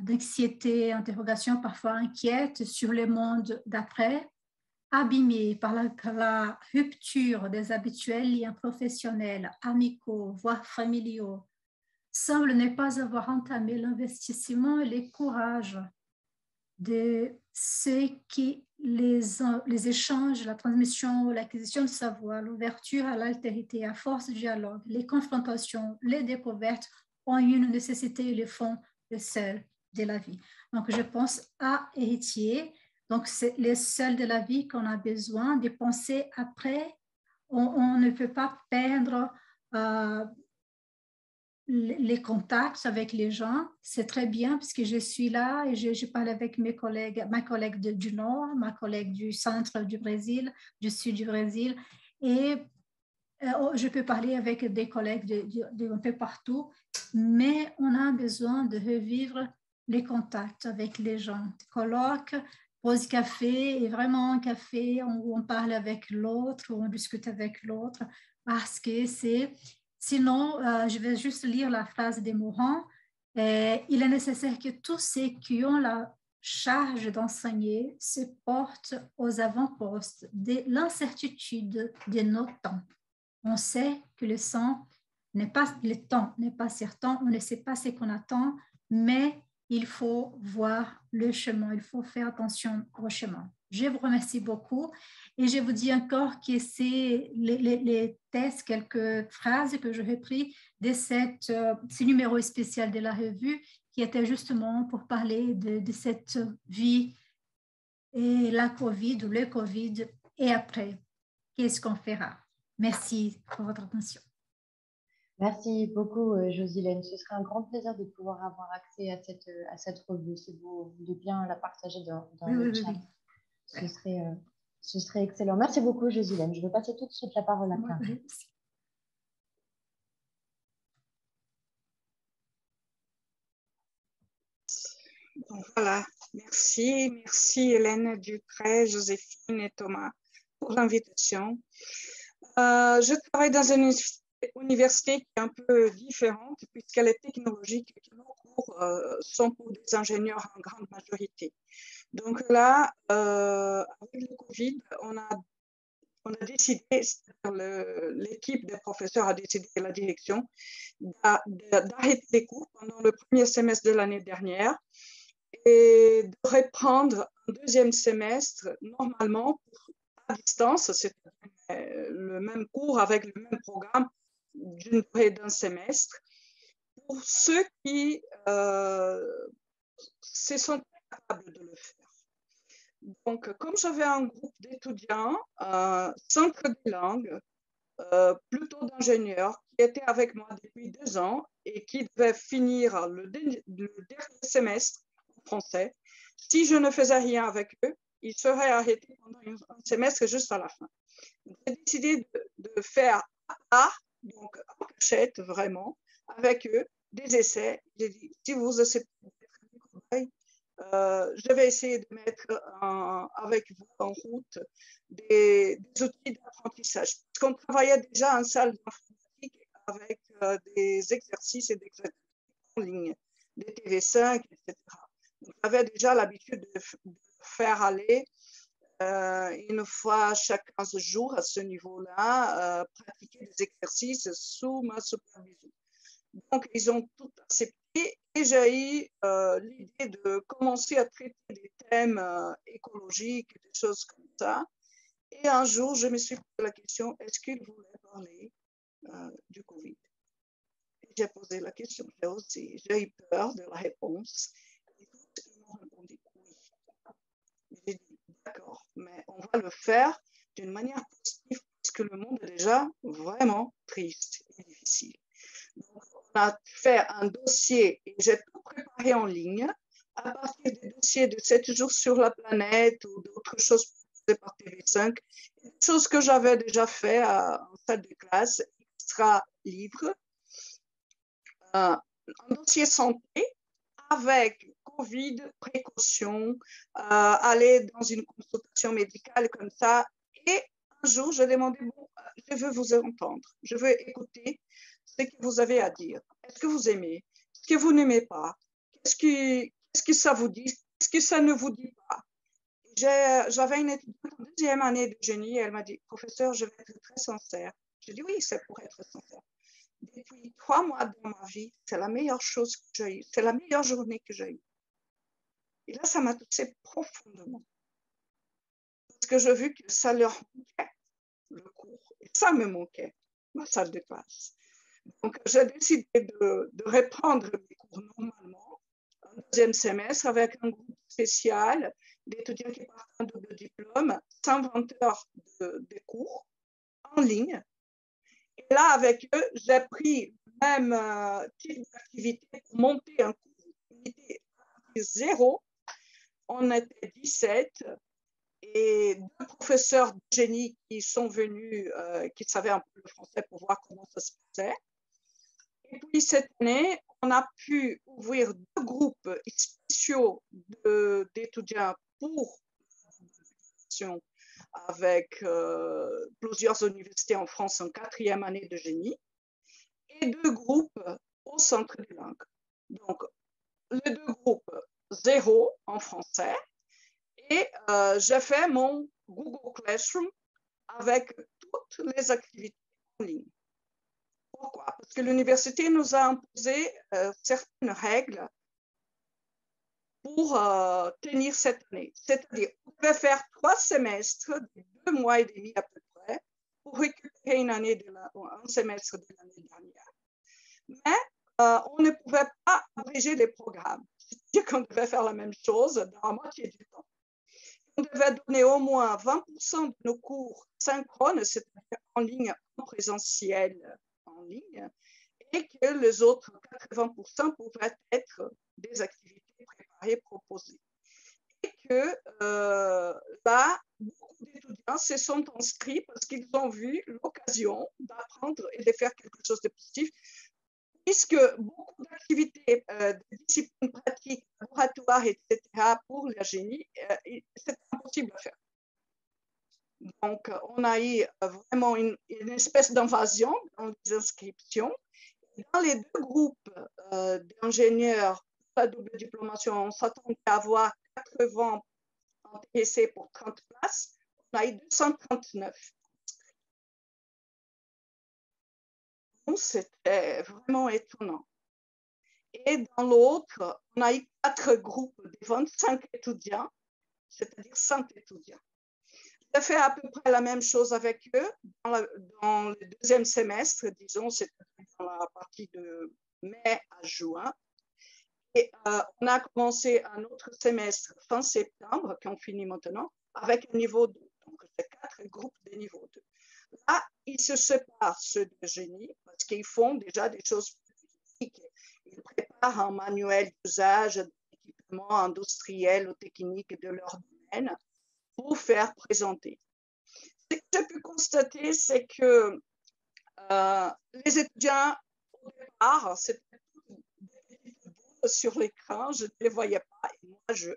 d'anxiété, interrogation, parfois inquiète sur le monde d'après, abîmée par la rupture des habituels liens professionnels, amicaux, voire familiaux, semble ne pas avoir entamé l'investissement et le courage de ceux qui les échanges, la transmission, l'acquisition de savoir, l'ouverture à l'altérité, à force de dialogue, les confrontations, les découvertes ont une nécessité et le fond le sel de la vie. Donc, je pense à héritier. Donc, c'est le sel de la vie qu'on a besoin de penser après. On ne peut pas perdre les contacts avec les gens. C'est très bien parce que je suis là et je parle avec mes collègues, ma collègue du Nord, ma collègue du centre du Brésil, du sud du Brésil. Et je peux parler avec des collègues un peu partout, mais on a besoin de revivre les contacts avec les gens. Colloques, pause café, et vraiment un café où on parle avec l'autre, où on discute avec l'autre, parce que c'est... Sinon, je vais juste lire la phrase de Morin. Il est nécessaire que tous ceux qui ont la charge d'enseigner se portent aux avant-postes de l'incertitude de nos temps. On sait que le temps n'est pas certain, on ne sait pas ce qu'on attend, mais il faut voir le chemin, il faut faire attention au chemin. Je vous remercie beaucoup et je vous dis encore que c'est les tests, quelques phrases que je repris de ce numéro spécial de la revue qui était justement pour parler de cette vie et la COVID ou le COVID et après, qu'est-ce qu'on fera? Merci pour votre attention. Merci beaucoup, Josilène. Ce serait un grand plaisir de pouvoir avoir accès à cette revue, si vous voulez bien la partager dans le chat. Oui. Ce serait excellent. Merci beaucoup, Josilène. Je vais passer tout de suite la parole à Clara. Voilà, merci Hélène Ducret, Joséphine et Thomas pour l'invitation. Je travaille dans une université qui est un peu différente puisqu'elle est technologique et que nos cours sont pour des ingénieurs en grande majorité. Donc là, avec le Covid, on a décidé, l'équipe des professeurs a décidé, la direction, d'arrêter les cours pendant le premier semestre de l'année dernière et de reprendre un deuxième semestre normalement à distance, c'est le même cours avec le même programme d'une durée d'un semestre, pour ceux qui se sont capables de le faire. Donc, comme j'avais un groupe d'étudiants, centre des langues, plutôt d'ingénieurs, qui étaient avec moi depuis 2 ans et qui devaient finir le dernier semestre en français, si je ne faisais rien avec eux, ils seraient arrêtés pendant un semestre juste à la fin. J'ai décidé de faire donc en cachette vraiment, avec eux, des essais. J'ai dit, si vous acceptez d'être des cobayes, je vais essayer de mettre avec vous en route des outils d'apprentissage. Parce qu'on travaillait déjà en salle d'informatique avec des exercices et des exercices en ligne, des TV5, etc. J'avais déjà l'habitude de faire aller une fois chaque 15 jours à ce niveau-là, pratiquer des exercices sous ma supervision. Donc, ils ont tout accepté Et j'ai eu l'idée de commencer à traiter des thèmes écologiques, des choses comme ça. Et un jour, je me suis posé la question, est-ce qu'il voulait parler du Covid? J'ai posé la question, j'ai eu peur de la réponse. Et tous, ils m'ont répondu oui. J'ai dit, d'accord, mais on va le faire d'une manière positive, puisque le monde est déjà vraiment triste et difficile. Donc, on a fait un dossier et j'ai tout préparé en ligne à partir des dossiers de 7 jours sur la planète ou d'autres choses proposées par TV5, des choses que j'avais déjà fait en salle de classe, extra livres. Un dossier santé avec Covid, précaution, aller dans une consultation médicale comme ça. Et un jour, je demandais, bon, je veux vous entendre, je veux écouter ce que vous avez à dire. Est-ce que vous aimez? Est-ce que vous n'aimez pas? Qu'est-ce que ça vous dit? Qu'est-ce que ça ne vous dit pas? J'avais une étudiante en deuxième année de génie et elle m'a dit, professeur, je vais être très sincère. J'ai dit, oui, c'est pour être sincère. Depuis 3 mois dans ma vie, c'est la meilleure chose que j'ai eue. C'est la meilleure journée que j'ai eue. Et là, ça m'a touché profondément. Parce que j'ai vu que ça leur manquait, le cours. Et ça me manquait, ma salle de classe. Donc, j'ai décidé de reprendre mes cours normalement, un deuxième semestre, avec un groupe spécial d'étudiants qui partent en double diplôme, 120 heures de cours en ligne. Et là, avec eux, j'ai pris le même type d'activité pour monter un cours. On était zéro, on était 17 et 2 professeurs de génie qui sont venus, qui savaient un peu le français pour voir comment ça se passait. Et puis cette année, on a pu ouvrir 2 groupes spéciaux d'étudiants pour avec plusieurs universités en France en 4e année de génie et 2 groupes au centre des langues. Donc, les 2 groupes 0 en français et j'ai fait mon Google Classroom avec toutes les activités en ligne. Pourquoi? Parce que l'université nous a imposé certaines règles pour tenir cette année. C'est-à-dire, on devait faire 3 semestres de 2 mois et demi à peu près pour récupérer un semestre de l'année dernière. Mais on ne pouvait pas abréger les programmes. C'est-à-dire qu'on devait faire la même chose dans la moitié du temps. On devait donner au moins 20% de nos cours synchrones, c'est-à-dire en ligne, en présentiel, en ligne, et que les autres 80% pouvaient être des activités préparées, proposées. Et que là, beaucoup d'étudiants se sont inscrits parce qu'ils ont vu l'occasion d'apprendre et de faire quelque chose de positif, puisque beaucoup d'activités, de disciplines pratiques, laboratoires, etc., pour le génie, c'est impossible à faire. Donc, on a eu vraiment une espèce d'invasion dans les inscriptions. Dans les 2 groupes d'ingénieurs pour la double diplomation, on s'attendait à avoir 80 intéressés pour 30 places. On a eu 239. Donc, c'était vraiment étonnant. Et dans l'autre, on a eu 4 groupes de 25 étudiants, c'est-à-dire 100 étudiants. J'ai fait à peu près la même chose avec eux dans le 2e semestre, disons, c'est-à-dire dans la partie de mai à juin. Et on a commencé un autre semestre fin septembre, qui on finit maintenant, avec un niveau 2. Donc, c'est 4 groupes de niveau 2. Là, ils se séparent, ceux de génie, parce qu'ils font déjà des choses pratiques. Ils préparent un manuel d'usage d'équipements industriels ou techniques de leur domaine pour faire présenter. Ce que j'ai pu constater, c'est que les étudiants, au départ, c'était des petites boules sur l'écran, je ne les voyais pas, et moi, je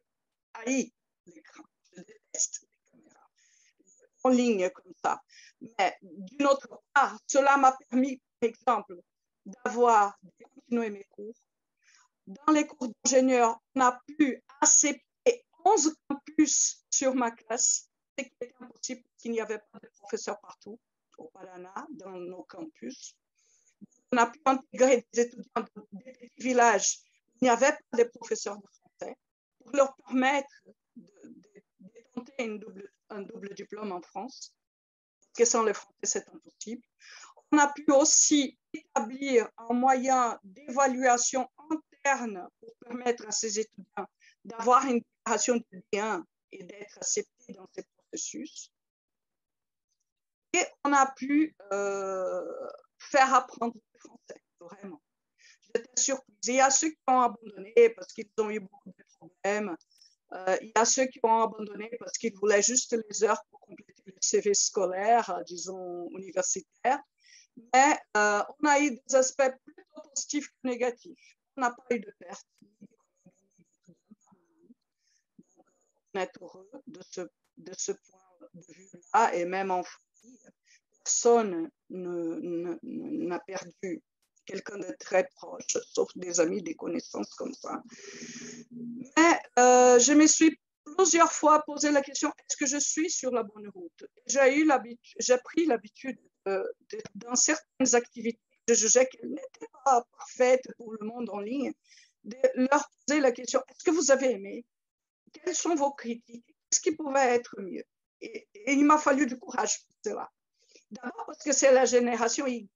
haïs l'écran, je déteste les caméras en ligne comme ça. Mais d'une autre part, cela m'a permis, par exemple, de continuer mes cours. Dans les cours d'ingénieur, on a pu accepter 11 campus sur ma classe, ce qui était impossible parce qu'il n'y avait pas de professeurs partout au Paraná, dans nos campus. On a pu intégrer des étudiants des petits villages il n'y avait pas de professeurs de français pour leur permettre de tenter un double diplôme en France, parce que sans le français, c'est impossible. On a pu aussi établir un moyen d'évaluation interne pour permettre à ces étudiants d'avoir une déclaration de bien et d'être acceptés dans ces processus. Et on a pu faire apprendre le français, vraiment. J'étais surprise. Il y a ceux qui ont abandonné parce qu'ils ont eu beaucoup de problèmes. Il y a ceux qui ont abandonné parce qu'ils voulaient juste les heures pour compléter le CV scolaire, disons, universitaire. Mais on a eu des aspects plutôt positifs que négatifs. On n'a pas eu de perte. On est heureux de ce point de vue-là, et même en famille, personne n'a perdu quelqu'un de très proche, sauf des amis, des connaissances comme ça. Mais je me suis plusieurs fois posé la question, est-ce que je suis sur la bonne route? J'ai pris l'habitude dans certaines activités, je jugeais qu'elles n'étaient pas parfaites pour le monde en ligne, de leur poser la question, est-ce que vous avez aimé? Quelles sont vos critiques? Qu'est-ce qui pouvait être mieux? Et il m'a fallu du courage pour cela. D'abord parce que c'est la génération Y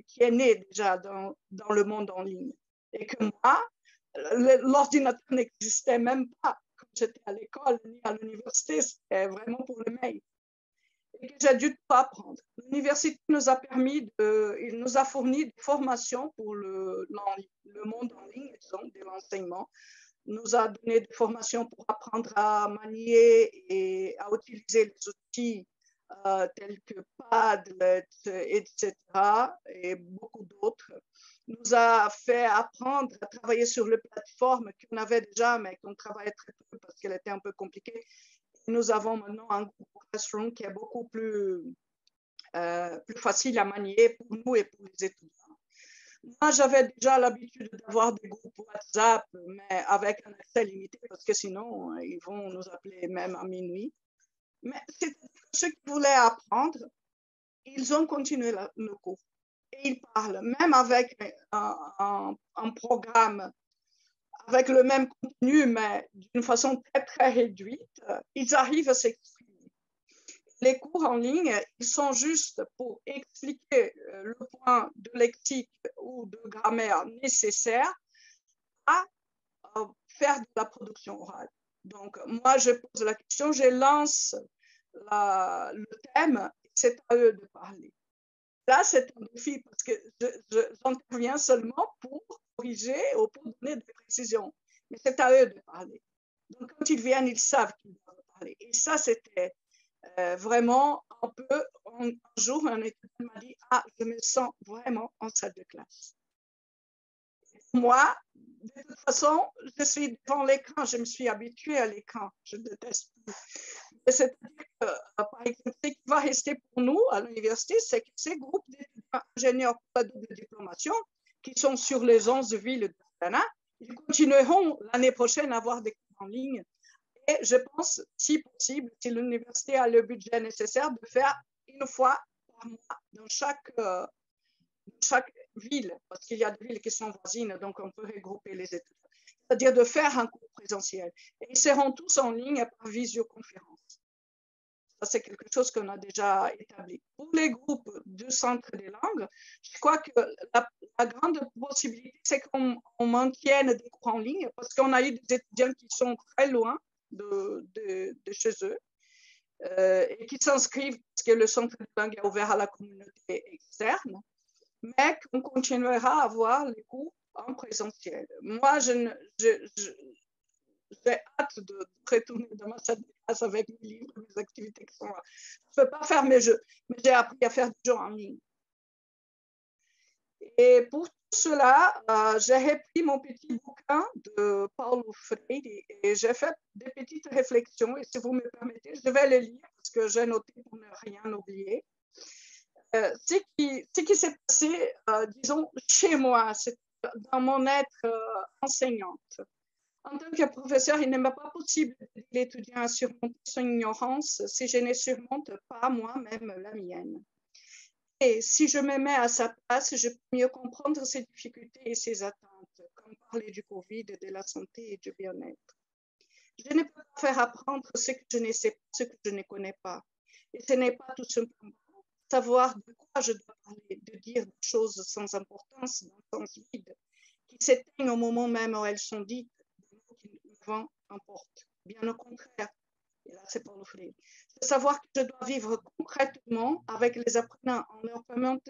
qui est née déjà dans le monde en ligne. Et que moi, l'ordinateur n'existait même pas quand j'étais à l'école ni à l'université, c'était vraiment pour le mail. Et que j'ai dû tout apprendre. L'université nous a il nous a fourni des formations pour le monde en ligne, disons, de l'enseignement. Nous a donné des formations pour apprendre à manier et à utiliser les outils tels que Padlet, etc., et beaucoup d'autres. Nous a fait apprendre à travailler sur les plateformes qu'on avait déjà, mais qu'on travaillait très peu parce qu'elle était un peu compliquée. Nous avons maintenant un groupe Classroom qui est beaucoup plus facile à manier pour nous et pour les étudiants. Moi, j'avais déjà l'habitude d'avoir des groupes WhatsApp, mais avec un accès limité, parce que sinon, ils vont nous appeler même à minuit. Mais ceux qui voulaient apprendre, ils ont continué le cours. Et ils parlent, même avec un programme, avec le même contenu, mais d'une façon très, très réduite, ils arrivent à s'exprimer. Les cours en ligne, ils sont juste pour expliquer le point de lexique ou de grammaire nécessaire à faire de la production orale. Donc, moi, je pose la question, je lance le thème, c'est à eux de parler. Là, c'est un défi parce que j'interviens seulement pour corriger ou pour donner des précisions. Mais c'est à eux de parler. Donc, quand ils viennent, ils savent qu'ils doivent parler. Et ça, c'était vraiment un peu, un jour, un étudiant m'a dit, je me sens vraiment en salle de classe. Moi, de toute façon, je suis devant l'écran, je me suis habituée à l'écran, je déteste plus. C'est-à-dire que, par exemple, ce qui va rester pour nous à l'université, c'est que ces groupes d'ingénieurs pour la double diplomation, qui sont sur les 11 villes de Ghana, ils continueront l'année prochaine à avoir des cours en ligne. Et je pense, si possible, si l'université a le budget nécessaire, de faire une fois par mois dans chaque ville, parce qu'il y a des villes qui sont voisines, donc on peut regrouper les étudiants. C'est-à-dire de faire un cours présentiel. Et ils seront tous en ligne par visioconférence. Ça, c'est quelque chose qu'on a déjà établi. Pour les groupes du centre des langues, je crois que la grande possibilité, c'est qu'on maintienne des cours en ligne, parce qu'on a eu des étudiants qui sont très loin de chez eux et qui s'inscrivent parce que le centre de langue est ouvert à la communauté externe, mais qu'on continuera à avoir les cours en présentiel. Moi, j'ai hâte de retourner dans ma salle de classe avec mes livres, mes activités qui sont là. Je ne peux pas faire mes jeux, mais j'ai appris à faire des jeux en ligne. Et pour tout cela, j'ai repris mon petit bouquin de Paulo Freire et j'ai fait des petites réflexions. Et si vous me permettez, je vais les lire parce que j'ai noté pour ne rien oublier. Ce qui s'est passé, disons, chez moi, c'est dans mon être enseignante. En tant que professeur, il n'est même pas possible d'aider l'étudiant à surmonter son ignorance si je ne surmonte pas moi-même la mienne. Et si je me mets à sa place, je peux mieux comprendre ses difficultés et ses attentes. Comme parler du Covid, de la santé et du bien-être. Je ne peux pas faire apprendre ce que je ne sais pas, ce que je ne connais pas. Et ce n'est pas tout simplement savoir de quoi je dois parler, de dire des choses sans importance, dans le sens vide, qui s'éteignent au moment même où elles sont dites, des mots qui nous importent. Bien au contraire, et là c'est pour l'offrir, de savoir que je dois vivre concrètement avec les apprenants en leur permettant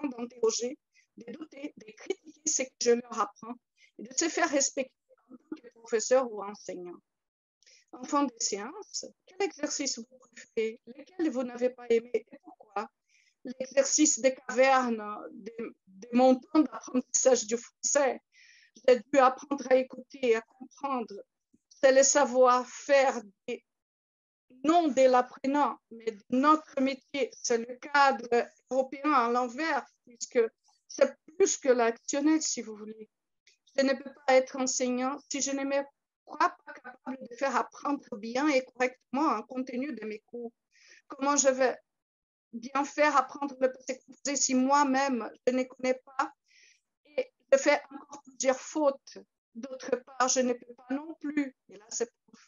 d'interroger, de douter, de critiquer ce que je leur apprends et de se faire respecter en tant que professeur ou enseignant. Enfant des sciences, quel exercice vous préférez? Lequel vous n'avez pas aimé et pourquoi? L'exercice des cavernes, des montants d'apprentissage du français. J'ai dû apprendre à écouter et à comprendre. C'est le savoir-faire non de l'apprenant, mais de notre métier. C'est le cadre européen à l'envers, puisque c'est plus que l'actionnel, si vous voulez. Je ne peux pas être enseignant si je ne me crois pas capable de faire apprendre bien et correctement un contenu de mes cours. Comment je vais bien faire apprendre le passé composé si moi-même je ne connais pas et je fais encore plusieurs fautes. D'autre part, je ne peux pas non plus, et là c'est pour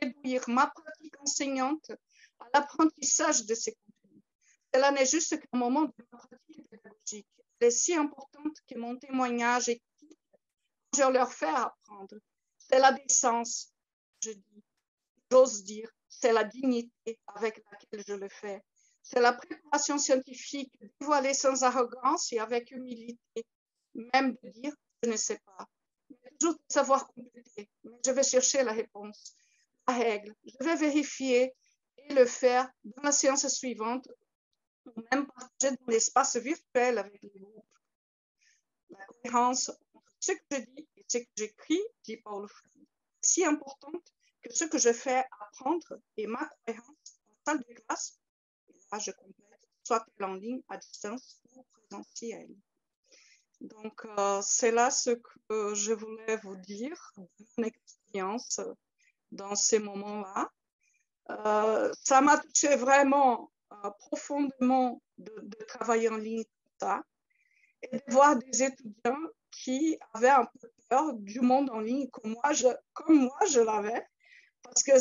réduire ma pratique enseignante à l'apprentissage de ces contenus. Cela n'est juste qu'un moment de ma pratique pédagogique. Elle est si importante que mon témoignage est je leur fais apprendre. C'est la décence, j'ose dire, c'est la dignité avec laquelle je le fais. C'est la préparation scientifique dévoilée sans arrogance et avec humilité, même de dire je ne sais pas. Mais toujours de savoir compléter. Mais je vais chercher la réponse, la règle. Je vais vérifier et le faire dans la séance suivante, ou même partager dans l'espace virtuel avec les groupes. La cohérence entre ce que je dis et ce que j'écris, dit Paulo Freire, si importante que ce que je fais apprendre et ma cohérence en salle de classe, et là je complète, soit-elle en ligne, à distance ou présentielle. Donc, c'est là ce que je voulais vous dire, mon expérience dans ces moments-là. Ça m'a touché vraiment profondément de travailler en ligne comme ça et de voir des étudiants qui avaient un peu peur du monde en ligne comme moi je l'avais, parce que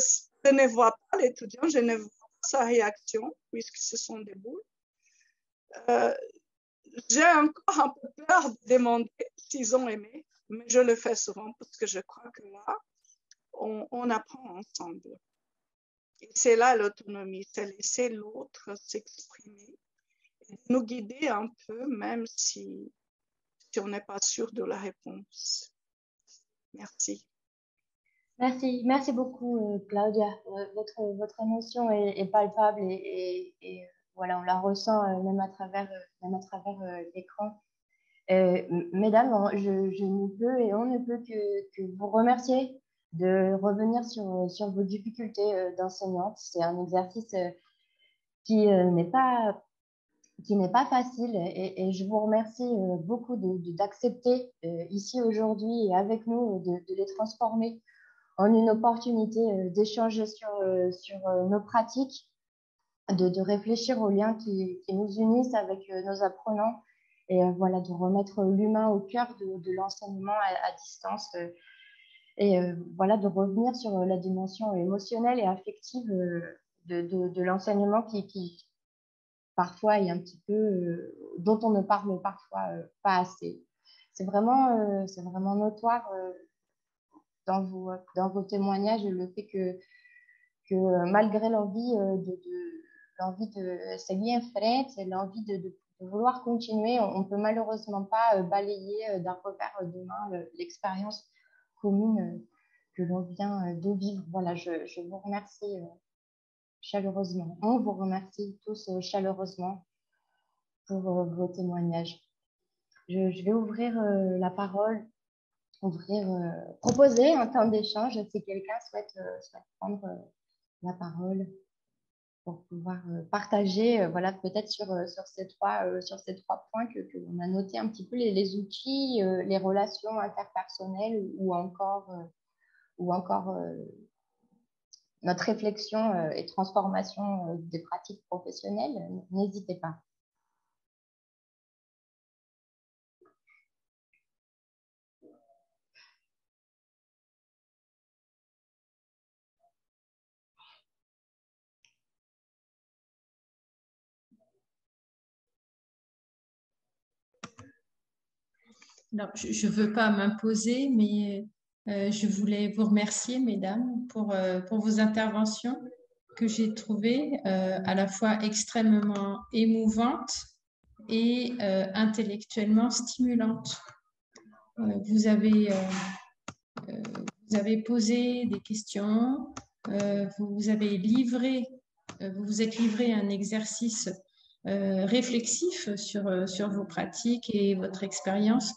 je ne vois pas l'étudiant, je ne vois pas sa réaction, puisque ce sont des boules. J'ai encore un peu peur de demander s'ils ont aimé, mais je le fais souvent parce que je crois que là, on apprend ensemble. Et c'est là l'autonomie, c'est laisser l'autre s'exprimer, et nous guider un peu, même si on n'est pas sûr de la réponse. Merci. Merci beaucoup, Claudia. Votre émotion est palpable et voilà, on la ressent même à travers l'écran. Mesdames, je ne peux et on ne peut que vous remercier de revenir sur vos difficultés d'enseignante. C'est un exercice qui n'est pas facile et je vous remercie beaucoup d'accepter ici aujourd'hui et avec nous de les transformer en une opportunité d'échanger sur nos pratiques, de réfléchir aux liens qui nous unissent avec nos apprenants et voilà, de remettre l'humain au cœur de l'enseignement à distance et voilà, de revenir sur la dimension émotionnelle et affective de l'enseignement qui parfois est un petit peu, dont on ne parle parfois pas assez. C'est vraiment notoire dans vos témoignages le fait que malgré l'envie de seguir en frente, l'envie de vouloir continuer, on ne peut malheureusement pas balayer d'un revers de main l'expérience commune que l'on vient de vivre. Voilà, je vous remercie chaleureusement. On vous remercie tous chaleureusement pour vos témoignages. Je vais ouvrir la parole, proposer un temps d'échange si quelqu'un souhaite prendre la parole pour pouvoir partager, voilà, peut-être sur ces trois points que l'on a noté un petit peu, les outils, les relations interpersonnelles ou encore notre réflexion et transformation des pratiques professionnelles. N'hésitez pas. Alors, je ne veux pas m'imposer, mais je voulais vous remercier, mesdames, pour vos interventions que j'ai trouvées à la fois extrêmement émouvantes et intellectuellement stimulantes. Vous avez posé des questions, vous vous êtes livré à un exercice réflexif sur vos pratiques et votre expérience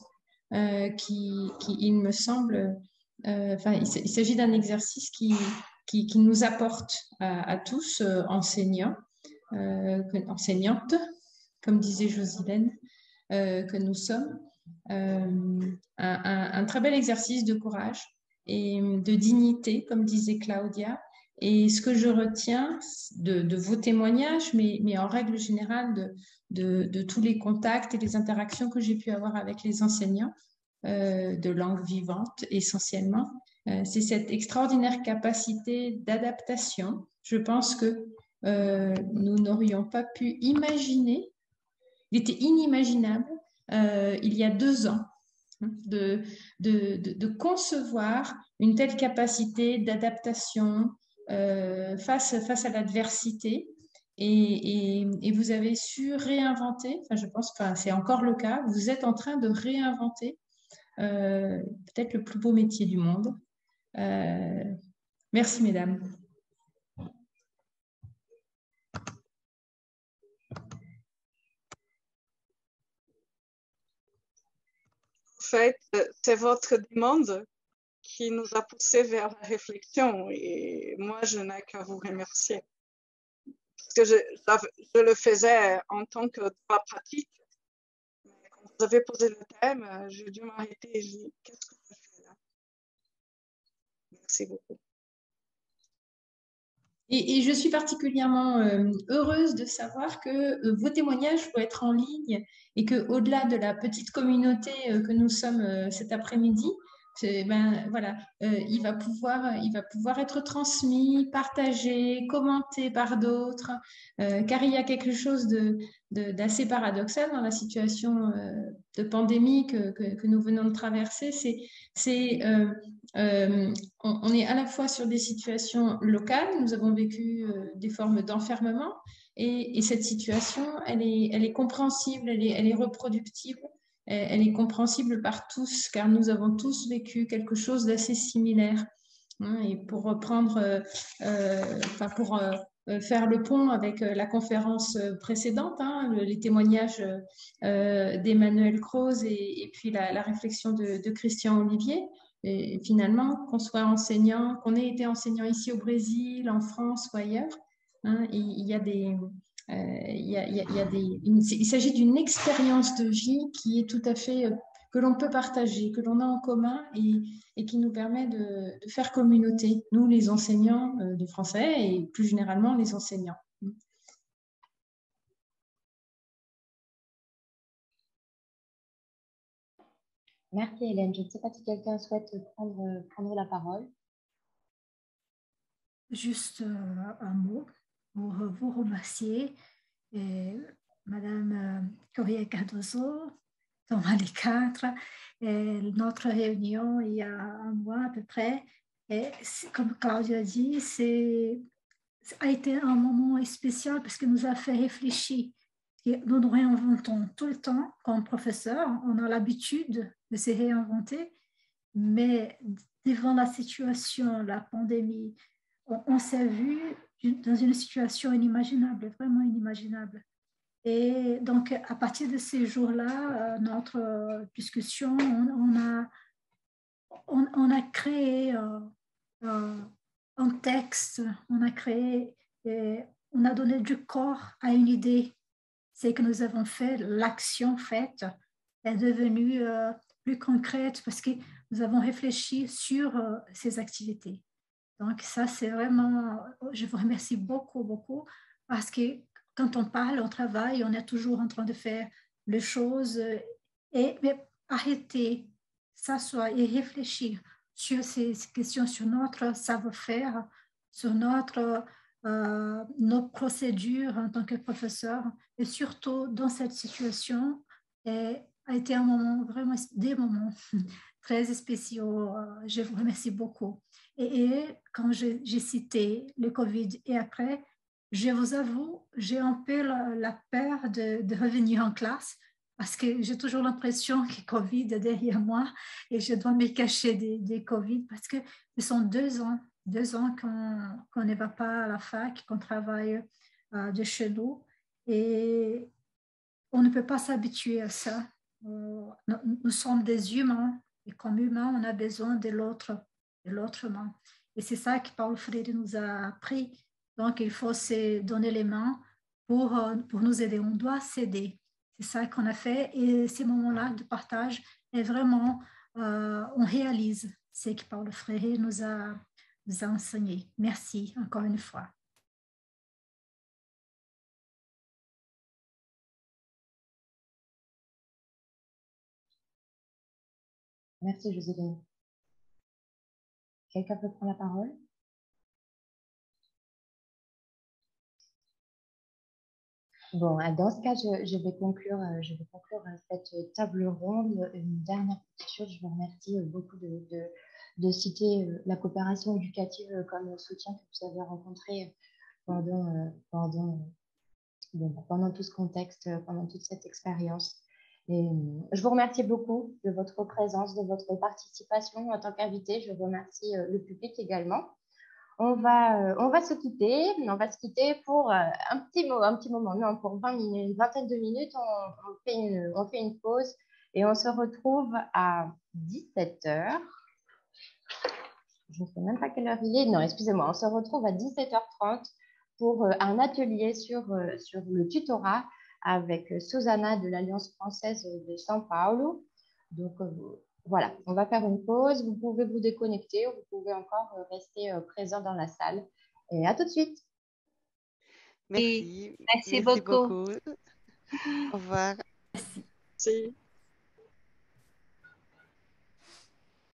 qui, il me semble, il s'agit d'un exercice qui nous apporte à tous, enseignants, enseignantes, comme disait Josilène, que nous sommes, un très bel exercice de courage et de dignité, comme disait Claudia. Et ce que je retiens de vos témoignages, mais en règle générale de tous les contacts et les interactions que j'ai pu avoir avec les enseignants de langue vivante essentiellement, c'est cette extraordinaire capacité d'adaptation. Je pense que nous n'aurions pas pu imaginer, il était inimaginable il y a 2 ans, de concevoir une telle capacité d'adaptation face à l'adversité. Et vous avez su réinventer, je pense que c'est encore le cas, vous êtes en train de réinventer peut-être le plus beau métier du monde. Merci, mesdames. En fait, c'est votre demande qui nous a poussés vers la réflexion et moi, je n'ai qu'à vous remercier. Parce que je le faisais en tant que droit pratique. Mais quand vous avez posé le thème, j'ai dû m'arrêter et j'ai dit, qu'est-ce que je fais là? Merci beaucoup. Et je suis particulièrement heureuse de savoir que vos témoignages vont être en ligne et qu'au-delà de la petite communauté que nous sommes cet après-midi, voilà, il va pouvoir être transmis, partagé, commenté par d'autres, car il y a quelque chose d'assez paradoxal dans la situation de pandémie que nous venons de traverser. On est à la fois sur des situations locales, nous avons vécu des formes d'enfermement et cette situation, elle est compréhensible, elle est reproductible, elle est compréhensible par tous car nous avons tous vécu quelque chose d'assez similaire. Et pour reprendre, pour faire le pont avec la conférence précédente, les témoignages d'Emmanuel Croze et puis la réflexion de Christian Olivier. Et finalement, qu'on soit enseignant, qu'on ait été enseignant ici au Brésil, en France ou ailleurs, il y a des, il s'agit d'une expérience de vie qui est tout à fait que l'on peut partager, que l'on a en commun et qui nous permet de faire communauté, nous les enseignants de français et plus généralement les enseignants. Merci Hélène. Je ne sais pas si quelqu'un souhaite prendre la parole. Juste un mot pour vous remercier. Madame Corrier Cardozo, Thomas les 4, notre réunion il y a un mois à peu près, et comme Claudia a dit, a été un moment spécial parce que nous a fait réfléchir. Nous nous réinventons tout le temps comme professeurs, on a l'habitude de se réinventer, mais devant la situation, la pandémie, on s'est vu dans une situation inimaginable, vraiment inimaginable. Et donc, à partir de ces jours-là, notre discussion, on a créé un texte, on a donné du corps à une idée. C'est que nous avons fait, l'action faite est devenue plus concrète parce que nous avons réfléchi sur ces activités. Donc ça, c'est vraiment, je vous remercie beaucoup, beaucoup, parce que quand on parle, on travaille, on est toujours en train de faire les choses, mais arrêter, s'asseoir et réfléchir sur ces questions, sur notre savoir-faire, sur nos procédures en tant que professeur, et surtout dans cette situation, a été un moment, vraiment des moments très spéciaux. Je vous remercie beaucoup. Et quand j'ai cité le Covid et après, je vous avoue, j'ai un peu la peur de revenir en classe parce que j'ai toujours l'impression que Covid est derrière moi et je dois me cacher des Covid parce que ce sont 2 ans qu'on ne va pas à la fac, qu'on travaille de chez nous et on ne peut pas s'habituer à ça. Nous sommes des humains et comme humains, on a besoin de l'autre main. Et c'est ça que Paulo Freire nous a appris. Donc, il faut se donner les mains pour nous aider. On doit s'aider. C'est ça qu'on a fait. Et ces moments-là de partage est vraiment, on réalise ce que Paulo Freire nous a enseigné. Merci encore une fois. Merci, Joséline. Quelqu'un peut prendre la parole? Bon, dans ce cas, je vais conclure cette table ronde. Une dernière petite chose, je vous remercie beaucoup de citer la coopération éducative comme soutien que vous avez rencontré pendant tout ce contexte, pendant toute cette expérience. Et je vous remercie beaucoup de votre présence, de votre participation en tant qu'invité. Je remercie le public également. On va se quitter pour un petit moment, non, pour 20 minutes, une vingtaine de minutes, on fait une pause et on se retrouve à 17h. Je ne sais même pas quelle heure il est. Non, excusez-moi, on se retrouve à 17h30 pour un atelier sur le tutorat avec Susanna de l'Alliance française de São Paulo. Donc, voilà, on va faire une pause. Vous pouvez vous déconnecter ou vous pouvez encore rester présent dans la salle. Et à tout de suite. Merci. Merci beaucoup. Au revoir. Merci.